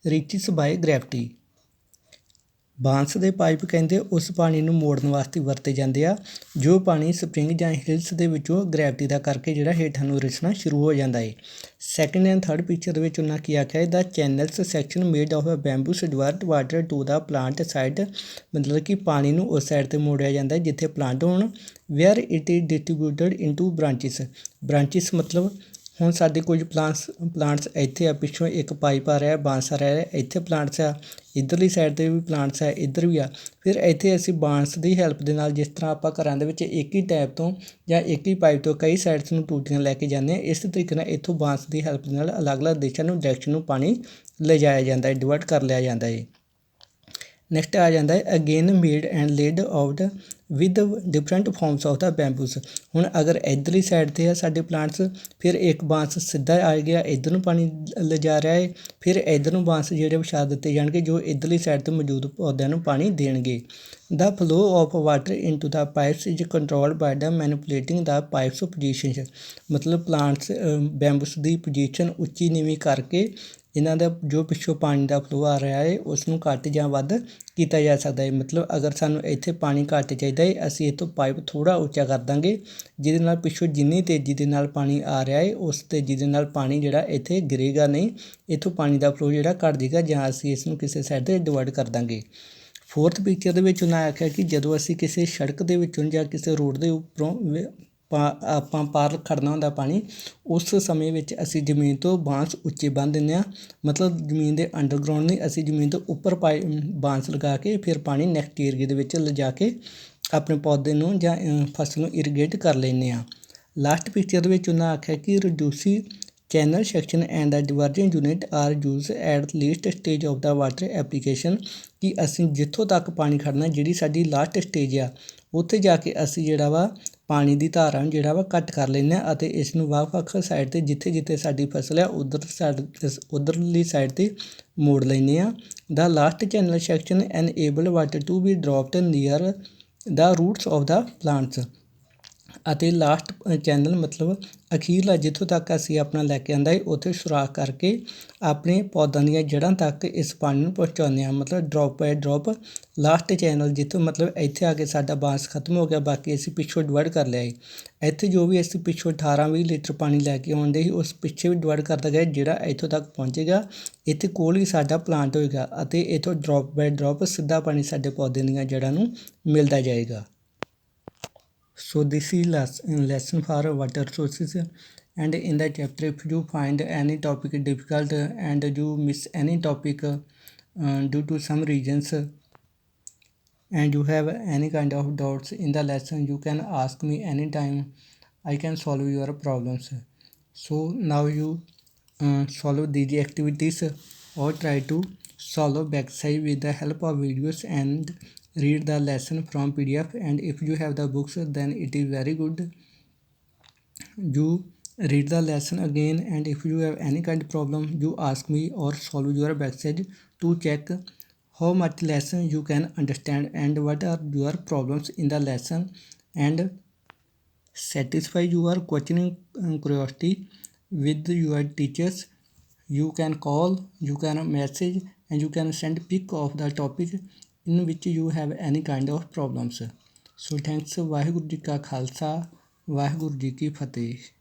reaches by gravity. ਬਾਂਸ ਦੇ ਪਾਈਪ ਕਹਿੰਦੇ ਉਸ ਪਾਣੀ ਨੂੰ ਮੋੜਨ ਵਾਸਤੇ ਵਰਤੇ ਜਾਂਦੇ ਆ ਜੋ ਪਾਣੀ ਸਪਰਿੰਗ ਜਾਂ ਹਿਲਸ ਦੇ ਵਿੱਚੋਂ ਗ੍ਰੈਵਿਟੀ ਦਾ ਕਰਕੇ ਜਿਹੜਾ ਹੇਠਾਂ ਨੂੰ ਰਿਸਣਾ ਸ਼ੁਰੂ ਹੋ ਜਾਂਦਾ ਹੈ। ਸੈਕਿੰਡ ਐਂਡ ਥਰਡ ਪਿਕਚਰ ਦੇ ਵਿੱਚ ਉਹਨਾਂ ਕੀ ਆਖਿਆ the channels section made of bamboos divert water to the plant side ਮਤਲਬ ਕਿ ਪਾਣੀ ਨੂੰ ਉਸ ਸਾਈਡ 'ਤੇ ਮੋੜਿਆ ਜਾਂਦਾ ਜਿੱਥੇ ਪਲਾਂਟ ਹੋਣ where it is distributed into branches ਮਤਲਬ ਹੁਣ ਸਾਡੇ ਕੁਝ ਪਲਾਂਟਸ ਇੱਥੇ ਆ ਪਿੱਛੋਂ ਇੱਕ ਪਾਈਪ ਆ ਰਿਹਾ ਬਾਂਸ ਆ ਰਿਹਾ ਇੱਥੇ ਪਲਾਂਟਸ ਆ ਇੱਧਰਲੀ ਸਾਈਡ 'ਤੇ ਵੀ ਪਲਾਂਟਸ ਆ ਇੱਧਰ ਵੀ ਆ ਫਿਰ ਇੱਥੇ ਅਸੀਂ ਬਾਂਸ ਦੀ ਹੈਲਪ ਦੇ ਨਾਲ ਜਿਸ ਤਰ੍ਹਾਂ ਆਪਾਂ ਘਰਾਂ ਦੇ ਵਿੱਚ ਇੱਕ ਹੀ ਟੈਪ ਤੋਂ ਜਾਂ ਇੱਕ ਹੀ ਪਾਈਪ ਤੋਂ ਕਈ ਸਾਈਡਸ ਨੂੰ ਟੂਟੀਆਂ ਲੈ ਕੇ ਜਾਂਦੇ ਹਾਂ ਇਸ ਤਰੀਕੇ ਨਾਲ ਇੱਥੋਂ ਬਾਂਸ ਦੀ ਹੈਲਪ ਦੇ ਨਾਲ ਅਲੱਗ-ਅਲੱਗ ਦਿਸ਼ਾ ਨੂੰ ਡਾਇਰੈਕਸ਼ਨ ਨੂੰ ਪਾਣੀ ਲਿਜਾਇਆ ਜਾਂਦਾ ਹੈ ਡਿਵਰਟ ਕਰ ਲਿਆ ਜਾਂਦਾ ਹੈ। ਨੈਕਸਟ ਆ ਜਾਂਦਾ ਹੈ again made and laid out with different forms of the bamboos. ਹੁਣ ਅਗਰ ਇੱਧਰਲੀ ਸਾਈਡ 'ਤੇ ਆ ਸਾਡੇ ਪਲਾਂਟਸ ਫਿਰ ਇੱਕ ਬਾਂਸ ਸਿੱਧਾ ਆ ਗਿਆ ਇੱਧਰ ਨੂੰ ਪਾਣੀ ਲਿਜਾ ਰਿਹਾ ਹੈ ਫਿਰ ਇੱਧਰ ਨੂੰ ਬਾਂਸ ਜਿਹੜੇ ਵਿਛਾ ਦਿੱਤੇ ਜਾਣਗੇ ਜੋ ਇੱਧਰਲੀ ਸਾਈਡ 'ਤੇ ਮੌਜੂਦ ਪੌਦਿਆਂ ਨੂੰ ਪਾਣੀ ਦੇਣਗੇ। The flow of water into the pipes is controlled by the manipulating the pipes positions ਮਤਲਬ ਪਲਾਂਟਸ ਬੈਂਬੂਸ ਦੀ ਪੋਜੀਸ਼ਨ ਉੱਚੀ ਨੀਵੀਂ ਕਰਕੇ ਇਹਨਾਂ ਦਾ ਜੋ ਪਿੱਛੋਂ ਪਾਣੀ ਦਾ ਫਲੋ ਆ ਰਿਹਾ ਹੈ ਉਸ ਨੂੰ ਘੱਟ ਜਾਂ ਵੱਧ ਕੀਤਾ ਜਾ ਸਕਦਾ ਹੈ। ਮਤਲਬ ਅਗਰ ਸਾਨੂੰ ਇੱਥੇ ਪਾਣੀ ਘੱਟ ਚਾਹੀਦਾ ਹੈ ਅਸੀਂ ਇੱਥੋਂ ਪਾਈਪ ਥੋੜ੍ਹਾ ਉੱਚਾ ਕਰ ਦਾਂਗੇ ਜਿਹਦੇ ਨਾਲ ਪਿੱਛੋਂ ਜਿੰਨੀ ਤੇਜ਼ੀ ਦੇ ਨਾਲ ਪਾਣੀ ਆ ਰਿਹਾ ਹੈ ਉਸ ਤੇਜ਼ੀ ਦੇ ਨਾਲ ਪਾਣੀ ਜਿਹੜਾ ਇੱਥੇ ਗਿਰੇਗਾ ਨਹੀਂ ਇੱਥੋਂ ਪਾਣੀ ਦਾ ਫਲੋ ਜਿਹੜਾ ਘੱਟ ਜਾਏਗਾ ਜਾਂ ਅਸੀਂ ਇਸ ਨੂੰ ਕਿਸੇ ਸਾਈਡ 'ਤੇ ਡਿਵਾਈਡ ਕਰ ਦਾਂਗੇ। ਫੋਰਥ ਪਿਕਚਰ ਦੇ ਵਿੱਚ ਉਹਨਾਂ ਆਖਿਆ ਕਿ ਜਦੋਂ ਅਸੀਂ ਕਿਸੇ ਸੜਕ ਦੇ ਵਿੱਚੋਂ ਜਾਂ ਕਿਸੇ ਰੋਡ ਦੇ ਉੱਪਰੋਂ ਆਪਾਂ ਪਾਰ ਖੜਨਾ ਹੁੰਦਾ ਪਾਣੀ ਉਸ ਸਮੇਂ ਵਿੱਚ ਅਸੀਂ ਜ਼ਮੀਨ ਤੋਂ ਬਾਂਸ ਉੱਚੇ ਬੰਨ੍ਹ ਦਿੰਦੇ ਹਾਂ ਮਤਲਬ ਜ਼ਮੀਨ ਦੇ ਅੰਡਰਗਰਾਊਂਡ ਨਹੀਂ ਅਸੀਂ ਜ਼ਮੀਨ ਤੋਂ ਉੱਪਰ ਬਾਂਸ ਲਗਾ ਕੇ ਫਿਰ ਪਾਣੀ ਨੈਕਸਟ ਏਰੀਏ ਦੇ ਵਿੱਚ ਲਿਜਾ ਕੇ ਆਪਣੇ ਪੌਦੇ ਨੂੰ ਜਾਂ ਫਸਲ ਨੂੰ ਇਰੀਗੇਟ ਕਰ ਲੈਂਦੇ ਹਾਂ। ਲਾਸਟ ਪਿਕਚਰ ਦੇ ਵਿੱਚ ਉਹਨਾਂ ਆਖਿਆ ਕਿ ਰਿਡਿਊਸੀ channel section and the diversion unit are used at least stage of the water application ਕਿ ਅਸੀਂ ਜਿੱਥੋਂ ਤੱਕ ਪਾਣੀ ਖੜਨਾ ਜਿਹੜੀ ਸਾਡੀ ਲਾਸਟ ਸਟੇਜ ਆ ਉੱਥੇ ਜਾ ਕੇ ਅਸੀਂ ਜਿਹੜਾ ਵਾ ਪਾਣੀ ਦੀ ਧਾਰਾ ਨੂੰ ਜਿਹੜਾ ਵਾ ਘੱਟ ਕਰ ਲੈਂਦੇ ਹਾਂ ਅਤੇ ਇਸ ਨੂੰ ਵੱਖ-ਵੱਖ ਸਾਈਡ 'ਤੇ ਜਿੱਥੇ ਜਿੱਥੇ ਸਾਡੀ ਫਸਲ ਆ ਉੱਧਰਲੀ ਸਾਈਡ 'ਤੇ ਮੋੜ ਲੈਂਦੇ ਹਾਂ। The last channel section enable water to be dropped near the roots of the plants ਅਤੇ ਲਾਸਟ ਚੈਨਲ ਮਤਲਬ ਅਖੀਰਲਾ ਜਿੱਥੋਂ ਤੱਕ ਅਸੀਂ ਆਪਣਾ ਲੈ ਕੇ ਆਂਦਾ ਹੈ ਉੱਥੇ ਸੁਰਾਖ ਕਰਕੇ ਆਪਣੇ ਪੌਦਿਆਂ ਦੀਆਂ ਜੜ੍ਹਾਂ ਤੱਕ ਇਸ ਪਾਣੀ ਨੂੰ ਪਹੁੰਚਾਉਂਦੇ ਹਾਂ। ਮਤਲਬ drop by drop last channel ਜਿੱਥੋਂ ਮਤਲਬ ਇੱਥੇ ਆ ਕੇ ਸਾਡਾ ਬਾਂਸ ਖਤਮ ਹੋ ਗਿਆ, ਬਾਕੀ ਅਸੀਂ ਪਿੱਛੋਂ ਡਿਵਾਈਡ ਕਰ ਲਿਆ ਹੈ। ਇੱਥੇ ਜੋ ਵੀ ਅਸੀਂ ਪਿੱਛੋਂ 18-20 ਲੀਟਰ ਪਾਣੀ ਲੈ ਕੇ ਆਉਂਦੇ ਸੀ ਉਸ ਪਿੱਛੇ ਵੀ ਡਿਵਾਈਡ ਕਰਦਾ ਗਿਆ ਜਿਹੜਾ ਇੱਥੋਂ ਤੱਕ ਪਹੁੰਚੇਗਾ। ਇੱਥੇ ਕੋਲ ਹੀ ਸਾਡਾ ਪਲਾਂਟ ਹੋਏਗਾ ਅਤੇ ਇੱਥੋਂ ਡਰੋਪ ਬਾਏ ਡਰੋਪ ਸਿੱਧਾ ਪਾਣੀ ਸਾਡੇ ਪੌਦੇ ਦੀਆਂ ਜੜ੍ਹਾਂ ਨੂੰ ਮਿਲਦਾ ਜਾਏਗਾ। So this is lesson for water sources, and in the chapter if you find any topic difficult and you miss any topic due to some reasons and you have any kind of doubts in the lesson, you can ask me anytime. I can solve your problems. So now you solve these activities or try to solve backside with the help of videos and read the lesson from PDF, and if you have the books then it is very good. You read the lesson again, and if you have any kind of problem you ask me or solve your backside to check how much lesson you can understand and what are your problems in the lesson, and satisfy your questioning curiosity with your teachers. You can call, you can message, and you can send pic of the topic in which you have any kind of problems. So thanks। Waheguru ji ਕਾ ਖਾਲਸਾ, ਵਾਹਿਗੁਰੂ ਜੀ ਕੀ ਫਤਿਹ।